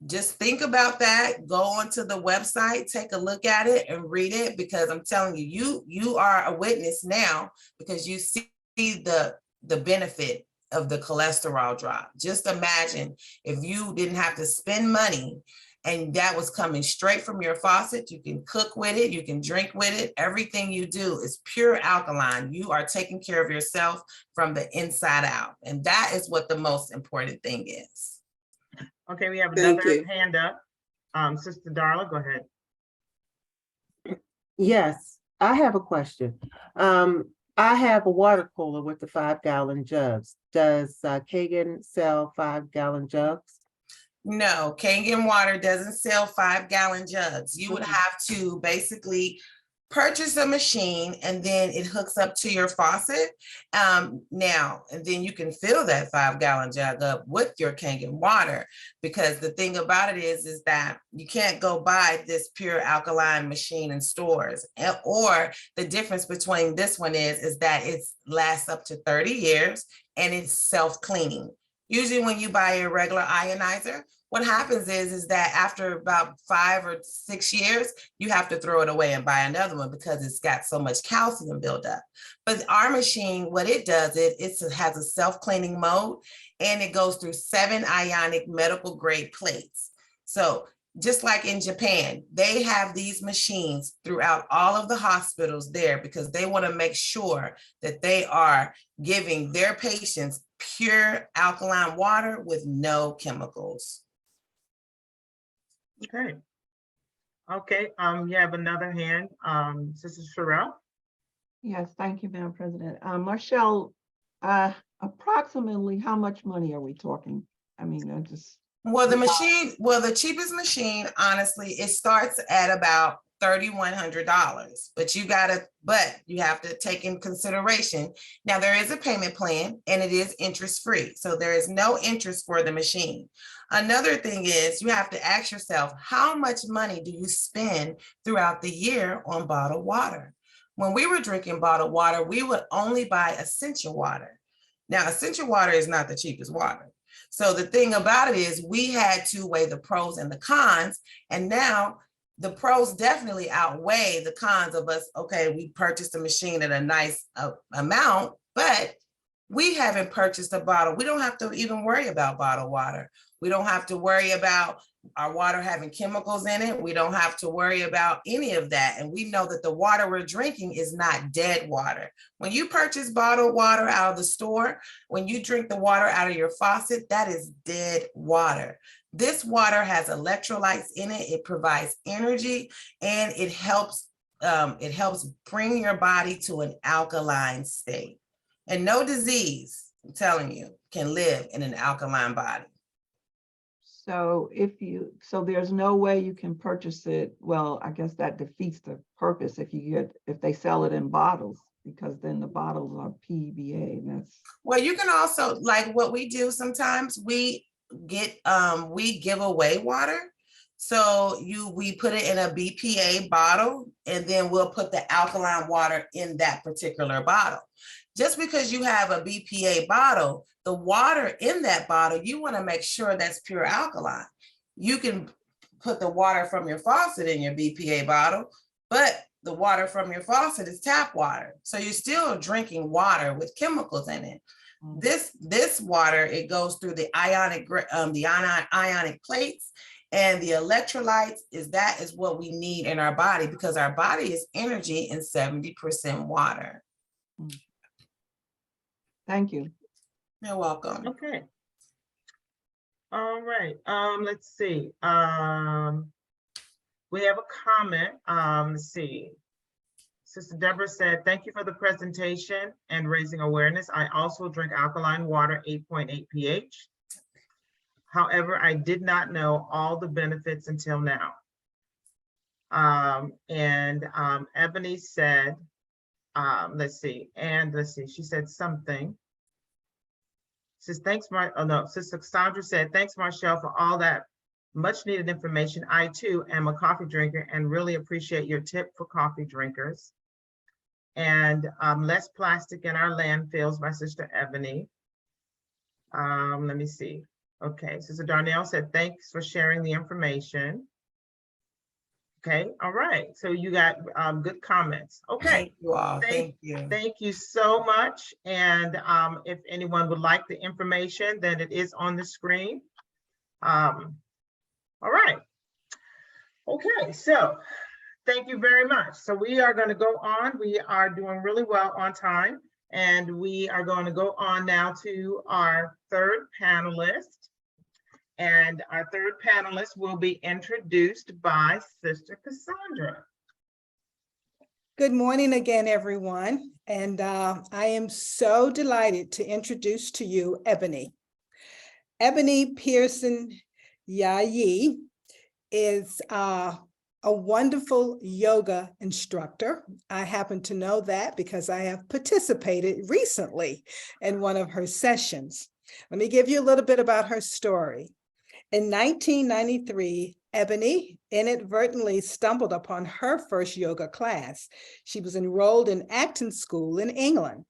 just think about that. Go onto the website, take a look at it and read it, because I'm telling you, you are a witness now, because you see the benefit of the cholesterol drop. Just imagine if you didn't have to spend money and that was coming straight from your faucet. You can cook with it, you can drink with it. Everything you do is pure alkaline. You are taking care of yourself from the inside out. And that is what the most important thing is. Okay, we have Thank another you. hand up. Sister Darla, go ahead. Yes, I have a question. I have a water cooler with the 5-gallon jugs. Does Kagan sell 5-gallon jugs? No, Kangen Water doesn't sell 5-gallon jugs. You would Okay. have to basically purchase a machine and then it hooks up to your faucet. Now, and then you can fill that 5-gallon jug up with your Kangen water, because the thing about it is that you can't go buy this pure alkaline machine in stores. Or the difference between this one is that it lasts up to 30 years and it's self-cleaning. Usually when you buy a regular ionizer, what happens is that after about 5 or 6 years, you have to throw it away and buy another one because it's got so much calcium buildup. But our machine, what it does is it has a self-cleaning mode, and it goes through 7 ionic medical grade plates. So just like in Japan, they have these machines throughout all of the hospitals there because they want to make sure that they are giving their patients pure alkaline water with no chemicals. Okay. Okay, you have another hand, Sister Sherelle. Yes, thank you, Madam President. Marshall, approximately how much money are we talking? I mean, I just. Well, the cheapest machine, honestly, it starts at about $3,100, but you have to take in consideration. Now there is a payment plan and it is interest free. So there is no interest for the machine. Another thing is you have to ask yourself, how much money do you spend throughout the year on bottled water? When we were drinking bottled water, we would only buy essential water. Now, essential water is not the cheapest water. So the thing about it is we had to weigh the pros and the cons, and now the pros definitely outweigh the cons of us. Okay, we purchased a machine at a nice amount, but we haven't purchased a bottle. We don't have to even worry about bottled water. We don't have to worry about our water having chemicals in it. We don't have to worry about any of that. And we know that the water we're drinking is not dead water. When you purchase bottled water out of the store, when you drink the water out of your faucet, that is dead water. This water has electrolytes in it. It provides energy, and it helps bring your body to an alkaline state. And no disease, I'm telling you, can live in an alkaline body. So so there's no way you can purchase it. Well, I guess that defeats the purpose if they sell it in bottles, because then the bottles are PBA. And that's. Well, you can also, like what we do sometimes, we give away water. So we put it in a BPA bottle, and then we'll put the alkaline water in that particular bottle. Just because you have a BPA bottle, the water in that bottle, you want to make sure that's pure alkaline. You can put the water from your faucet in your BPA bottle, but the water from your faucet is tap water. So you're still drinking water with chemicals in it. This water, it goes through the ionic plates, and the electrolytes is what we need in our body, because our body is energy and 70% water. Thank you. You're welcome. Okay. All right, let's see. We have a comment. Let's see. Sister Deborah said, thank you for the presentation and raising awareness. I also drink alkaline water, 8.8 pH. However, I did not know all the benefits until now. Ebony said, let's see, she said something. Says, thanks, Sister Sandra said, thanks, Marshall, for all that much needed information. I too am a coffee drinker and really appreciate your tip for coffee drinkers. And less plastic in our landfills by Sister Ebony. Let me see. Okay, Sister Darnell said, thanks for sharing the information. Okay, all right. So you got good comments. Okay. Thank you all. Thank you. Thank you so much. And if anyone would like the information, then it is on the screen. All right. Okay, so thank you very much. So we are going to go on. We are doing really well on time. And we are going to go on now to our third panelist. And our third panelist will be introduced by Sister Cassandra. Good morning again, everyone. And I am so delighted to introduce to you Ebony. Ebony Pearson Yayi is a wonderful yoga instructor. I happen to know that because I have participated recently in one of her sessions. Let me give you a little bit about her story. In 1993, Ebony inadvertently stumbled upon her first yoga class. She was enrolled in acting school in England.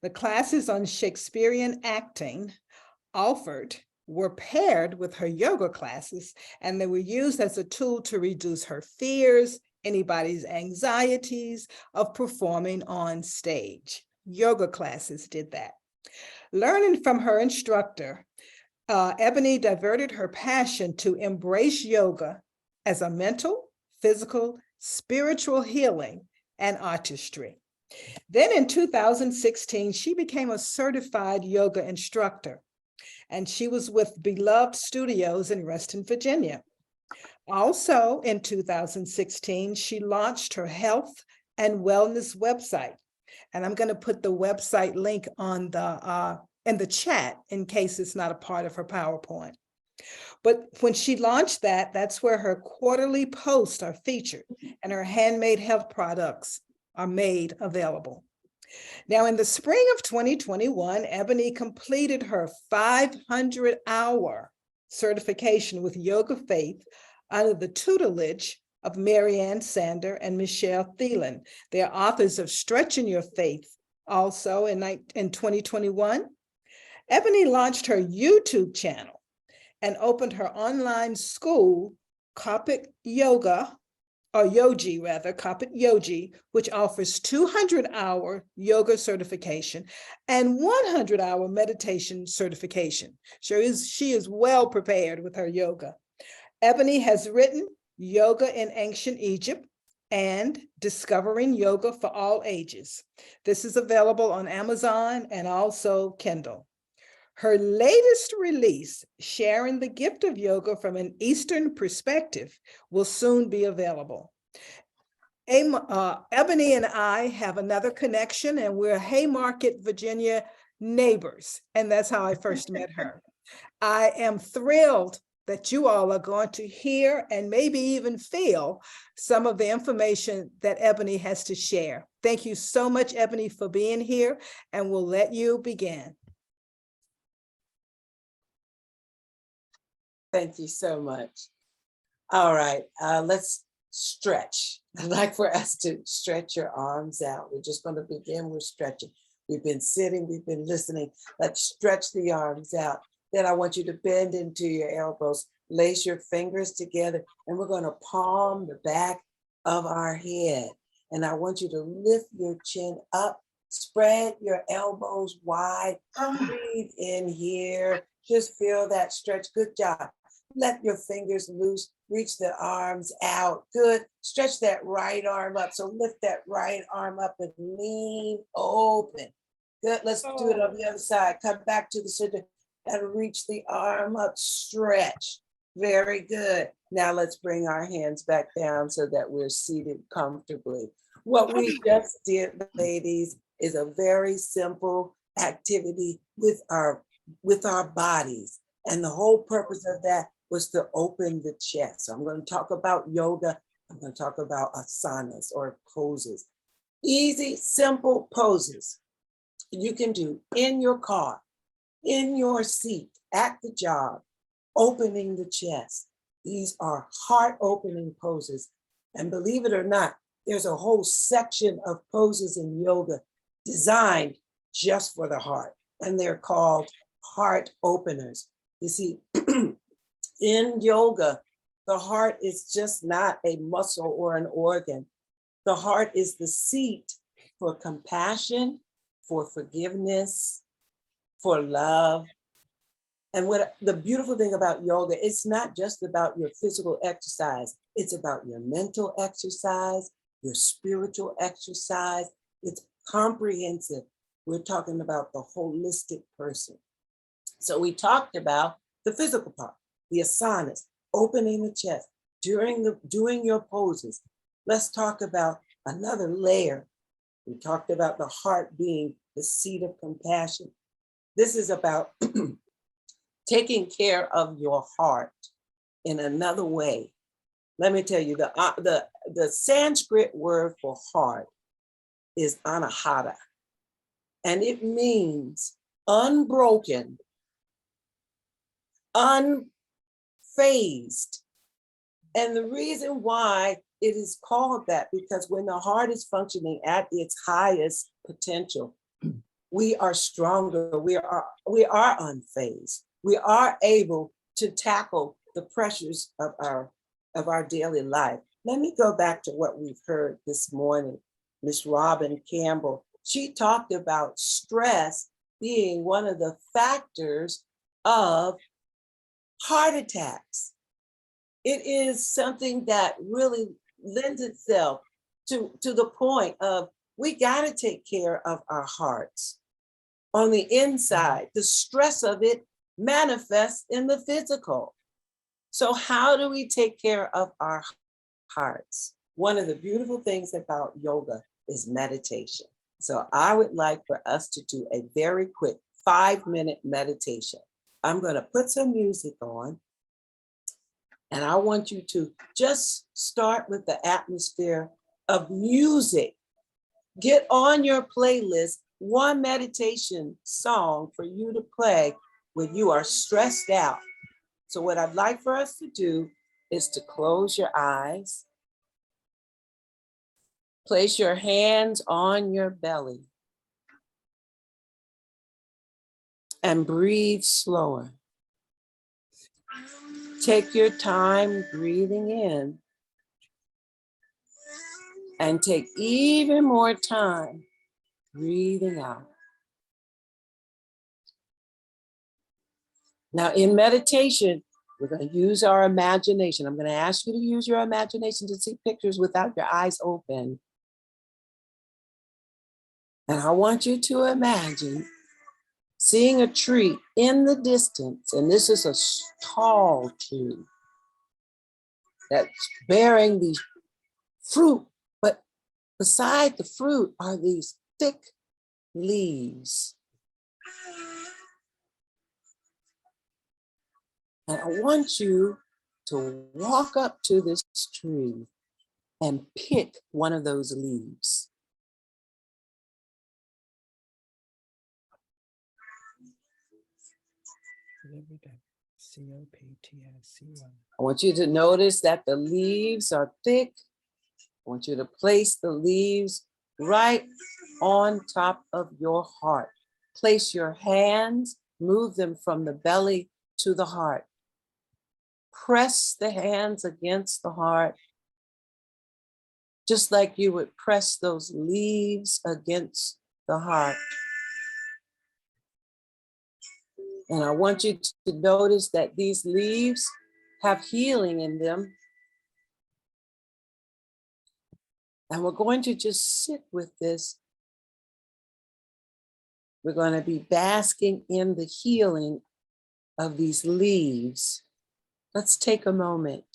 The classes on Shakespearean acting offered were paired with her yoga classes, and they were used as a tool to reduce her fears, anybody's anxieties of performing on stage. Yoga classes did that. Learning from her instructor, Ebony diverted her passion to embrace yoga as a mental, physical, spiritual healing and artistry. Then in 2016, she became a certified yoga instructor, and she was with Beloved Studios in Reston, Virginia. Also in 2016, she launched her health and wellness website. And I'm going to put the website link on in the chat in case it's not a part of her PowerPoint. But when she launched that, that's where her quarterly posts are featured and her handmade health products are made available. Now, in the spring of 2021, Ebony completed her 500-hour certification with Yoga Faith under the tutelage of Marianne Sander and Michelle Thielen. They are authors of Stretching Your Faith. Also in 2021, Ebony launched her YouTube channel and opened her online school, Carpet Yoga, or Yogi rather, Carpet Yogi, which offers 200-hour yoga certification and 100-hour meditation certification. She is well prepared with her yoga. Ebony has written Yoga in Ancient Egypt and Discovering Yoga for All Ages. This is available on Amazon and also Kindle. Her latest release, Sharing the Gift of Yoga from an Eastern Perspective, will soon be available. Ebony and I have another connection, and we're Haymarket, Virginia neighbors, and that's how I first met her. I am thrilled that you all are going to hear and maybe even feel some of the information that Ebony has to share. Thank you so much, Ebony, for being here, and we'll let you begin. Thank you so much. All right, let's stretch. I'd like for us to stretch your arms out. We're just going to begin with stretching. We've been sitting, we've been listening. Let's stretch the arms out. Then I want you to bend into your elbows, lace your fingers together, and we're going to palm the back of our head. And I want you to lift your chin up, spread your elbows wide, breathe in here. Just feel that stretch. Good job. Let your fingers loose, reach the arms out. Good. Stretch that right arm up. So lift that right arm up and lean open. Good. Let's do it on the other side. Come back to the center and reach the arm up. Stretch. Very good. Now let's bring our hands back down so that we're seated comfortably. What we just did, ladies, is a very simple activity with our bodies. And the whole purpose of that was to open the chest. So I'm going to talk about yoga. I'm going to talk about asanas or poses. Easy, simple poses you can do in your car, in your seat, at the job, opening the chest. These are heart-opening poses. And believe it or not, there's a whole section of poses in yoga designed just for the heart. And they're called heart openers. You see, in yoga, the heart is just not a muscle or an organ. The heart is the seat for compassion, for forgiveness, for love. And what the beautiful thing about yoga, it's not just about your physical exercise. It's about your mental exercise, your spiritual exercise. It's comprehensive. We're talking about the holistic person. So we talked about the physical part, the asanas, opening the chest, doing your poses. Let's talk about another layer. We talked about the heart being the seat of compassion. This is about taking care of your heart in another way. Let me tell you, the Sanskrit word for heart is anahata, and it means unbroken, unfazed. And the reason why it is called that, because when the heart is functioning at its highest potential, we are stronger, we are unfazed. We are able to tackle the pressures of our daily life. Let me go back to what we've heard this morning. Miss Robin Campbell, she talked about stress being one of the factors of heart attacks. It is something that really lends itself to the point of we got to take care of our hearts. On the inside, the stress of it manifests in the physical. So how do we take care of our hearts? One of the beautiful things about yoga is meditation. So I would like for us to do a very quick 5-minute meditation. I'm going to put some music on, and I want you to just start with the atmosphere of music. Get on your playlist one meditation song for you to play when you are stressed out. So what I'd like for us to do is to close your eyes, place your hands on your belly, and breathe slower. Take your time breathing in, and take even more time breathing out. Now in meditation, we're going to use our imagination. I'm going to ask you to use your imagination to see pictures without your eyes open. And I want you to imagine seeing a tree in the distance, and this is a tall tree that's bearing these fruit, but beside the fruit are these thick leaves. And I want you to walk up to this tree and pick one of those leaves. I want you to notice that the leaves are thick. I want you to place the leaves right on top of your heart. Place your hands, move them from the belly to the heart. Press the hands against the heart, just like you would press those leaves against the heart. And I want you to notice that these leaves have healing in them. And we're going to just sit with this. We're going to be basking in the healing of these leaves. Let's take a moment.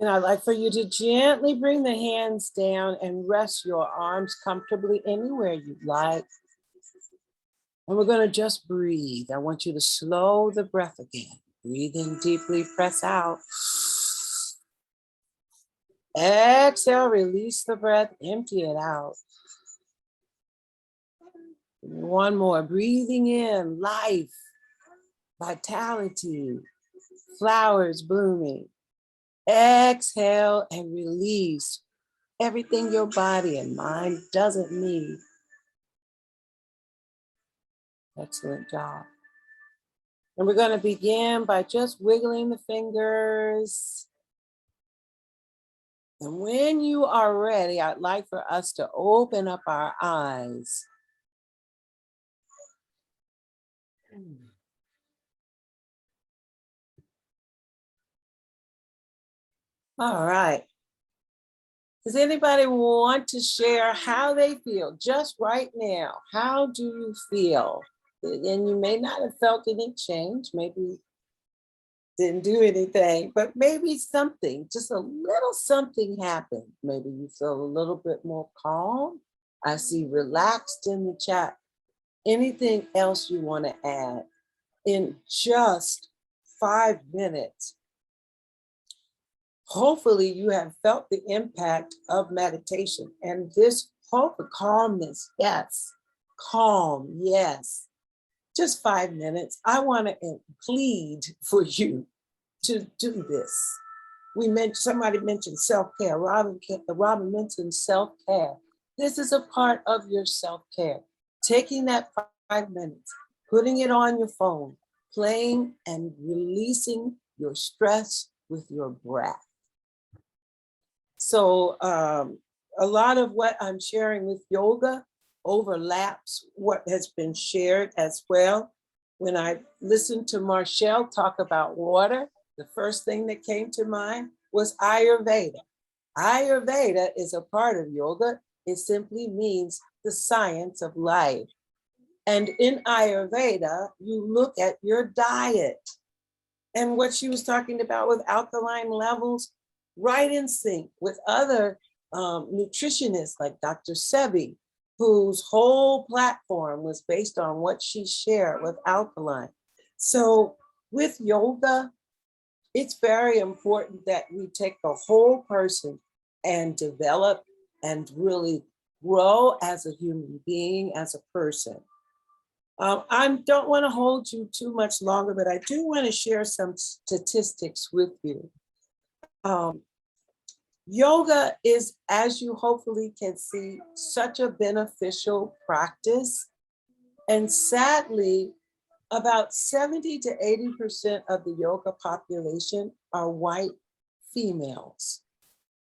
And I'd like for you to gently bring the hands down and rest your arms comfortably anywhere you'd like. And we're going to just breathe. I want you to slow the breath again. Breathe in deeply, press out. Exhale, release the breath, empty it out. One more, breathing in life, vitality, flowers blooming. Exhale and release everything your body and mind doesn't need. Excellent job. And we're going to begin by just wiggling the fingers. And when you are ready, I'd like for us to open up our eyes. All right. Does anybody want to share how they feel just right now? How do you feel? And you may not have felt any change, maybe didn't do anything, but maybe something, just a little something happened. Maybe you feel a little bit more calm. I see relaxed in the chat. Anything else you want to add in just 5 minutes? Hopefully you have felt the impact of meditation and this hope of calmness. Yes, calm, yes. Just 5 minutes. I want to plead for you to do this. Somebody mentioned self-care. Robin mentioned self-care. This is a part of your self-care. Taking that 5 minutes, putting it on your phone, playing and releasing your stress with your breath. So a lot of what I'm sharing with yoga overlaps what has been shared as well. When I listened to Marshall talk about water, the first thing that came to mind was Ayurveda. Ayurveda is a part of yoga. It simply means the science of life. And in Ayurveda, you look at your diet. And what she was talking about with alkaline levels, right in sync with other nutritionists like Dr. Sebi, whose whole platform was based on what she shared with alkaline. So with yoga, it's very important that we take the whole person and develop and really grow as a human being, as a person. I don't want to hold you too much longer, but I do want to share some statistics with you. Yoga is, as you hopefully can see, such a beneficial practice. And sadly, about 70 to 80% of the yoga population are white females.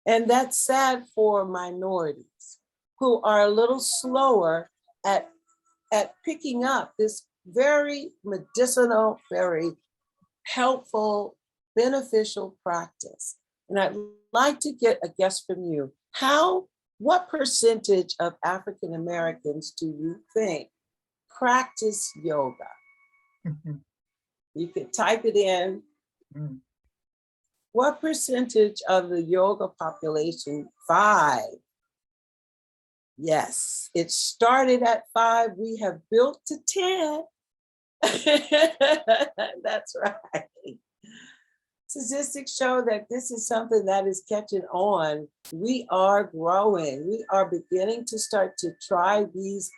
And that's sad for minorities who are a little slower at picking up this very medicinal, very helpful, beneficial practice. And I'd like to get a guess from you. What percentage of African Americans do you think practice yoga? You can type it in. What percentage of the yoga population? 5. Yes, it started at 5. We have built to 10. That's right. Statistics show that this is something that is catching on. We are growing. We are beginning to start to try these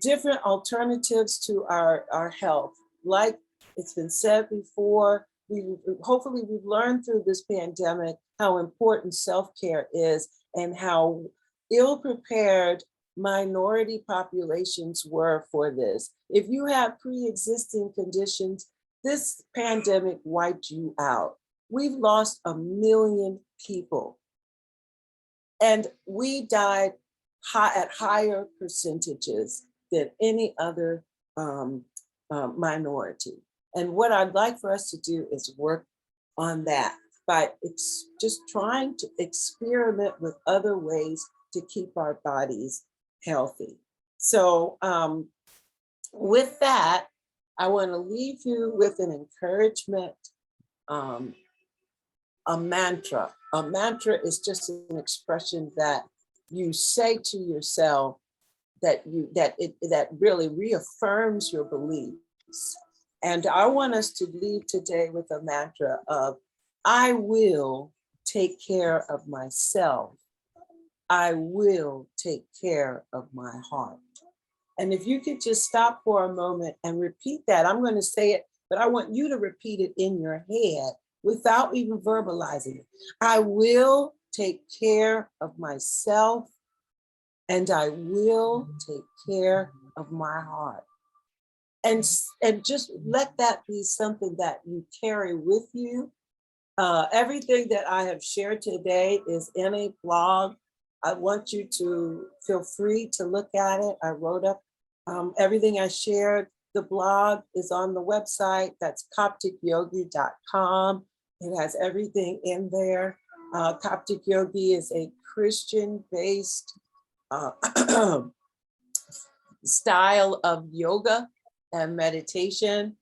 different alternatives to our health. Like it's been said before, hopefully we've learned through this pandemic how important self-care is and how ill-prepared minority populations were for this. If you have pre-existing conditions, this pandemic wiped you out. We've lost 1 million people. And we died at higher percentages than any other minority. And what I'd like for us to do is work on that by just trying to experiment with other ways to keep our bodies healthy. So with that, I want to leave you with an encouragement, a mantra. A mantra is just an expression that you say to yourself that really reaffirms your beliefs. And I want us to leave today with a mantra of, I will take care of myself. I will take care of my heart. And if you could just stop for a moment and repeat that. I'm going to say it, but I want you to repeat it in your head without even verbalizing it. I will take care of myself, and I will take care of my heart. And just let that be something that you carry with you Everything that I have shared today is in a blog. I want you to feel free to look at it. I wrote up everything I shared. The blog is on the website. That's copticyogi.com. It has everything in there. Coptic Yogi is a Christian-based style of yoga and meditation.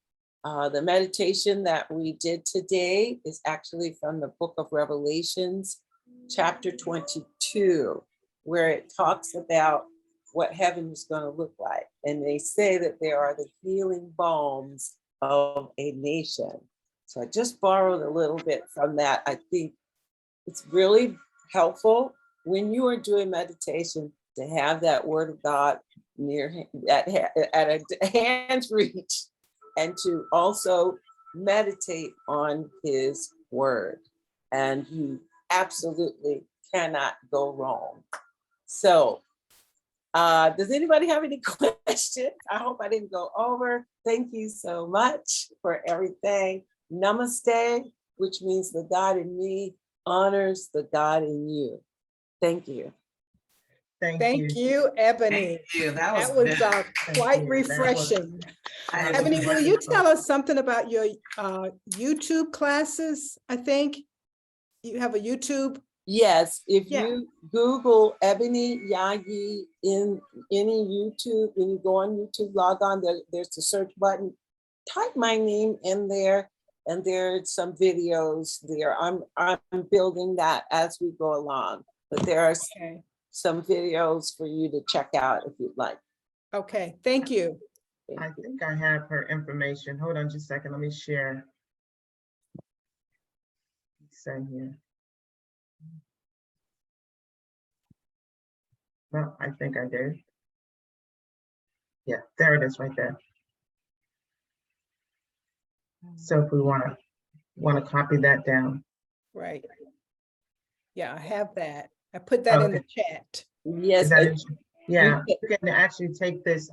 The meditation that we did today is actually from the book of Revelations, chapter 22, where it talks about what heaven is going to look like. And they say that there are the healing balms of a nation. So I just borrowed a little bit from that. I think it's really helpful when you are doing meditation to have that word of God near at a hand's reach, and to also meditate on his word. And you absolutely cannot go wrong. So does anybody have any questions? I hope I didn't go over. Thank you so much for everything. Namaste, which means the God in me honors the God in you. Thank you. Thank you, Ebony. Thank you. That was good. quite you. That was- refreshing. That was Ebony, will you wonderful. tell us something about your YouTube classes? I think you have a YouTube. Yes, if Yeah. you Google Ebony Yagi in any YouTube, when you go on YouTube, log on, there's the search button, type my name in there, and there's some videos there. I'm building that as we go along, but there are Okay. some videos for you to check out if you'd like. Okay, thank you. I think I have her information. Hold on just a second. Let me share. Send here. Well, I think I did. Yeah, there it is right there. So if we want to copy that down. Right. Yeah, I have that. I put that in the chat. Yes, Is that and yeah, you can actually take this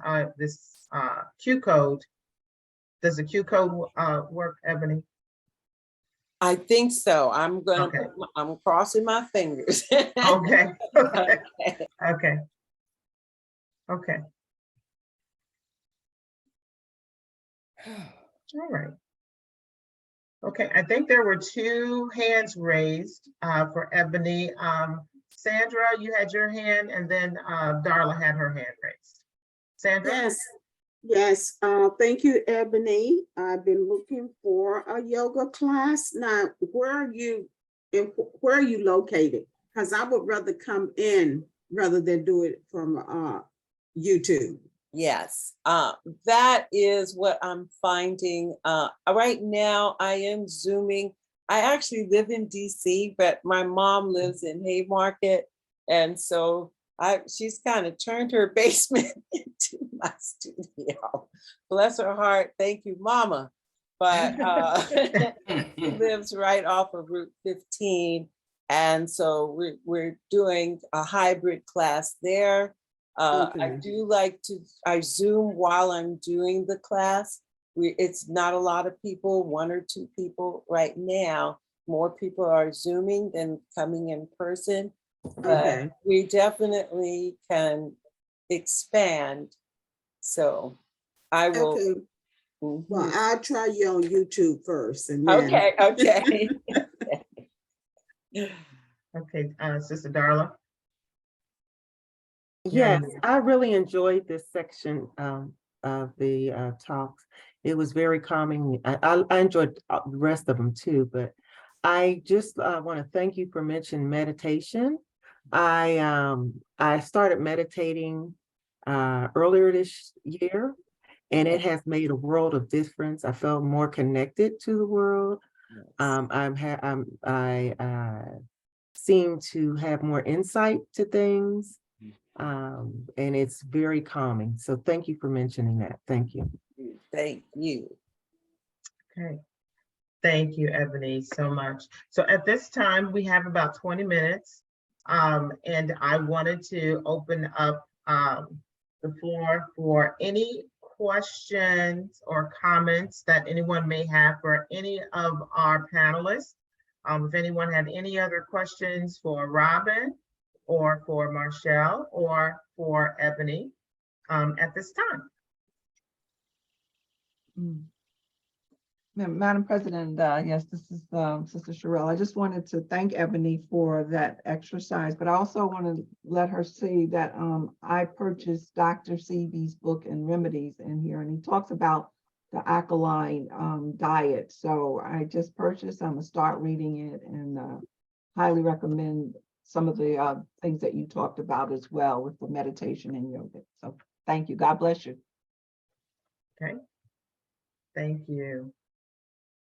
Q code. Does the Q code work, Ebony? I think so. I'm gonna Okay. I'm crossing my fingers. Okay. Okay. Okay. Okay. All right. Okay, I think there were two hands raised for Ebony. Sandra, you had your hand, and then Darla had her hand raised. Sandra? Yes, yes. Thank you, Ebony. I've been looking for a yoga class. Now, where are you located? Because I would rather come in rather than do it from YouTube. Yes, that is what I'm finding. Right now, I am Zooming. I actually live in DC, but my mom lives in Haymarket. And so she's kind of turned her basement into my studio. Bless her heart. Thank you, Mama. But she lives right off of Route 15. And so we're doing a hybrid class there. I do like to, I Zoom while I'm doing the class. It's not a lot of people, 1 or 2 people right now. More people are Zooming than coming in person. But we definitely can expand. So I will. Okay. Well, I'll try you on YouTube first. And then... Okay, okay. Okay, Sister Darla. Yes, I really enjoyed this section of the talks. It was very calming. I enjoyed the rest of them too, but I just want to thank you for mentioning meditation. I started meditating earlier this year, and it has made a world of difference. I felt more connected to the world. I seem to have more insight to things. And it's very calming. So thank you for mentioning that. Thank you. Thank you. Okay. Thank you, Ebony, so much. So at this time, we have about 20 minutes. And I wanted to open up the floor for any questions or comments that anyone may have for any of our panelists. If anyone had any other questions for Robin or for Marshall or for Ebony at this time. Madam President, yes, this is Sister Sherelle. I just wanted to thank Ebony for that exercise, but I also want to let her see that I purchased Dr. Seavy's book and remedies in here, and he talks about the alkaline diet. So I just purchased, I'm gonna start reading it, and highly recommend some of the things that you talked about as well with the meditation and yoga. So thank you. God bless you. Okay. Thank you.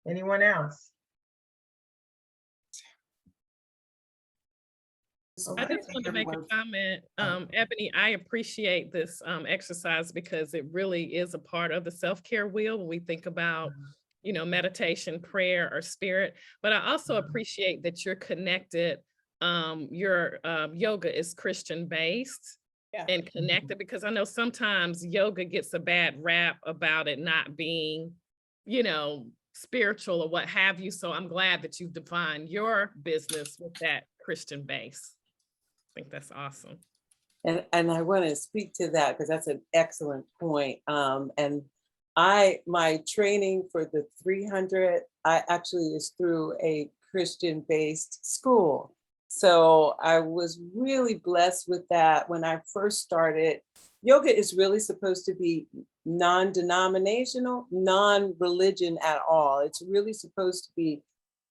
Anyone else? I just want to make a comment. Ebony, I appreciate this exercise because it really is a part of the self-care wheel when we think about, you know, meditation, prayer, or spirit. But I also appreciate that you're connected. Your yoga is Christian-based and connected, because I know sometimes yoga gets a bad rap about it not being, you know, spiritual or what have you. So I'm glad that you've defined your business with that Christian base. I think that's awesome. And I want to speak to that because that's an excellent point. And my training for the 300, I actually is through a Christian-based school. So I was really blessed with that when I first started. Yoga is really supposed to be non-denominational, non-religion at all. It's really supposed to be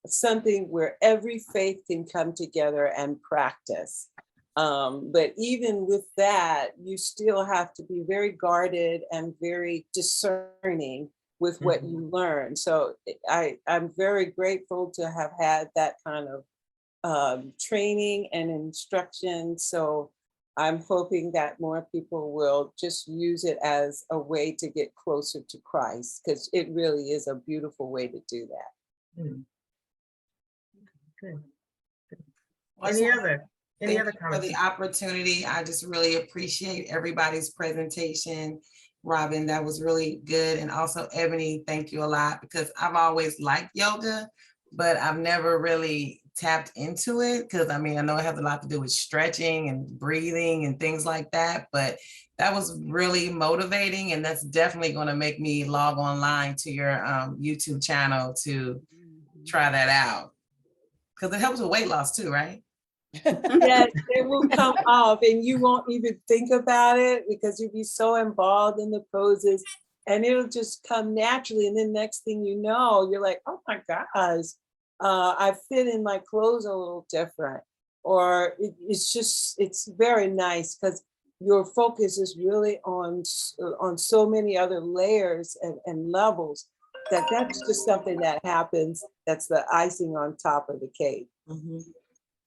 something where every faith can come together and practice. But even with that, you still have to be very guarded and very discerning with what you learn. So I'm very grateful to have had that kind of training and instruction. So I'm hoping that more people will just use it as a way to get closer to Christ, because it really is a beautiful way to do that. Good. Any other for comments? the opportunity. I just really appreciate everybody's presentation. Robin, that was really good. And also Ebony, thank you a lot, because I've always liked yoga, but I've never really tapped into it, because I mean, I know it has a lot to do with stretching and breathing and things like that, but that was really motivating, and that's definitely going to make me log online to your YouTube channel to try that out, because it helps with weight loss too, right? Yes, it will come off and you won't even think about it because you'll be so involved in the poses, and it'll just come naturally. And then next thing you know, you're like, oh my gosh, I fit in my clothes a little different. Or it's very nice because your focus is really on so many other layers and levels that's just something that happens. That's the icing on top of the cake.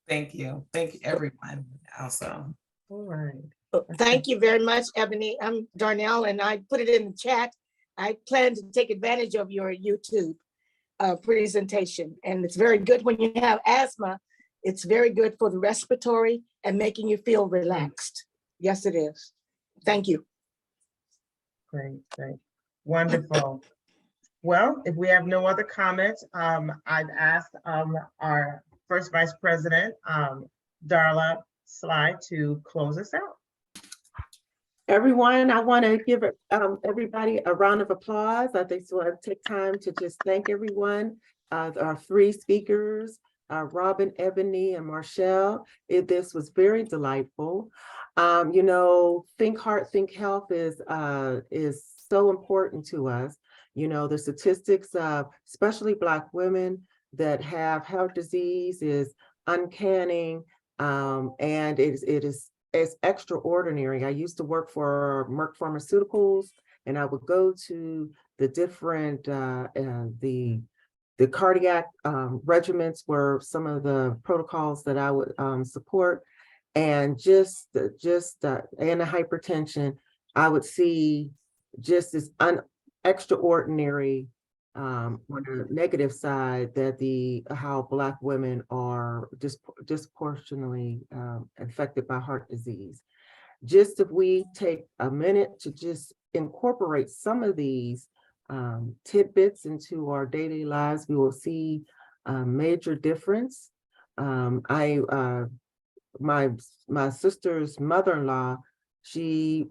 Thank you. Thank you, everyone. Also. All right. Thank you very much, Ebony. I'm Darnell, and I put it in the chat. I plan to take advantage of your YouTube presentation, and it's very good when you have asthma. It's very good for the respiratory and making you feel relaxed. Yes, it is. Thank you. Great. Wonderful. Well, if we have no other comments, I've asked our First Vice President, Darla Sly, to close us out. Everyone, I want to give everybody a round of applause. I think so. I take time to just thank everyone, our three speakers, Robin, Ebony, and Marshall. This was very delightful. You know, Think Heart, Think Health is so important to us. You know, the statistics of especially Black women that have heart disease is uncanny, and it's extraordinary. I used to work for Merck Pharmaceuticals, and I would go to the different the cardiac regiments were some of the protocols that I would support, and just and the hypertension, I would see just this extraordinary on the negative side that how Black women are disproportionately affected by heart disease. Just if we take a minute to just incorporate some of these tidbits into our daily lives, we will see a major difference. My sister's mother-in-law, she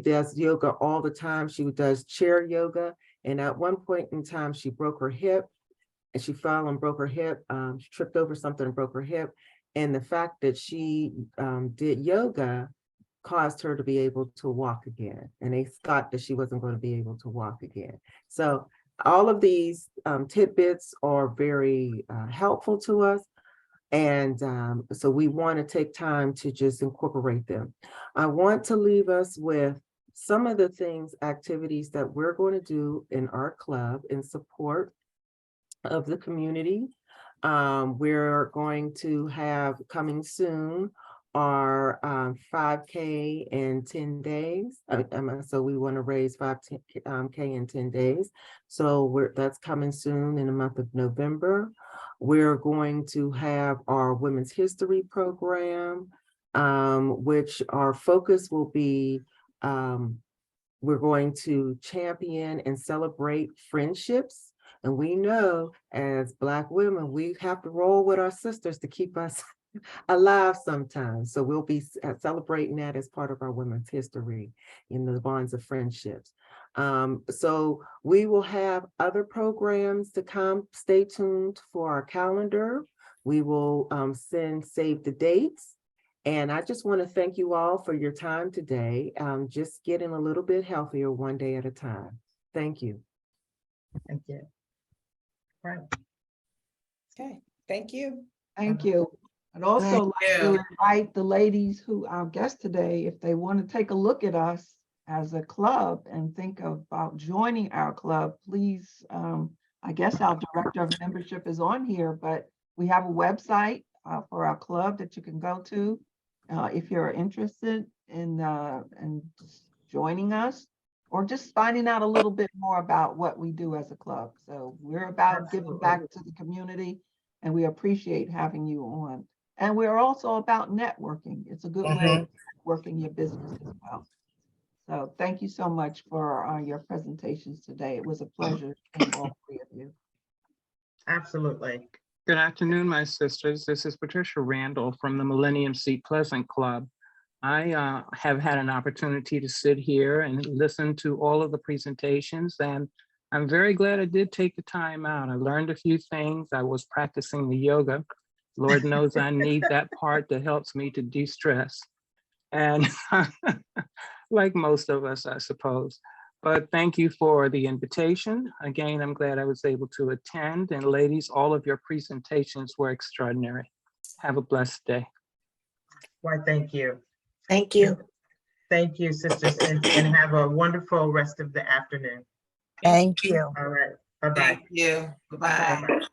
does yoga all the time. She does chair yoga. And at one point in time, she broke her hip and she fell and broke her hip. She tripped over something and broke her hip. And the fact that she did yoga caused her to be able to walk again. And they thought that she wasn't going to be able to walk again. So all of these tidbits are very helpful to us. And so we want to take time to just incorporate them. I want to leave us with some of the activities that we're going to do in our club in support of the community. We're going to have coming soon our 5K in 10 days. So we want to raise 5K in 10 days. So that's coming soon in the month of November. We're going to have our Women's History program, which our focus will be, we're going to champion and celebrate friendships. And we know as Black women, we have to roll with our sisters to keep us alive sometimes. So we'll be celebrating that as part of our Women's History in the bonds of friendships. So we will have other programs to come. Stay tuned for our calendar. We will save the dates. And I just want to thank you all for your time today. Just getting a little bit healthier one day at a time. Thank you. Thank you. Right. Okay, thank you. Thank you. I'd also like to you. invite the ladies who are guests today, if they want to take a look at us as a club and think about joining our club, please, I guess our director of membership is on here, but we have a website for our club that you can go to if you're interested in joining us or just finding out a little bit more about what we do as a club. So we're about giving back to the community and we appreciate having you on. And we're also about networking. It's a good way of working your business as well. So thank you so much for your presentations today. It was a pleasure seeing all three of you. Absolutely. Good afternoon, my sisters. This is Patricia Randall from the Millennium Seat Pleasant Club. I have had an opportunity to sit here and listen to all of the presentations, and I'm very glad I did take the time out. I learned a few things. I was practicing the yoga. Lord knows I need that part that helps me to de-stress. And like most of us, I suppose. But thank you for the invitation. Again, I'm glad I was able to attend. And ladies, all of your presentations were extraordinary. Have a blessed day. Why, thank you. Thank you. Thank you, sisters, and have a wonderful rest of the afternoon. Thank you. All right. Bye-bye. Thank you. Bye-bye.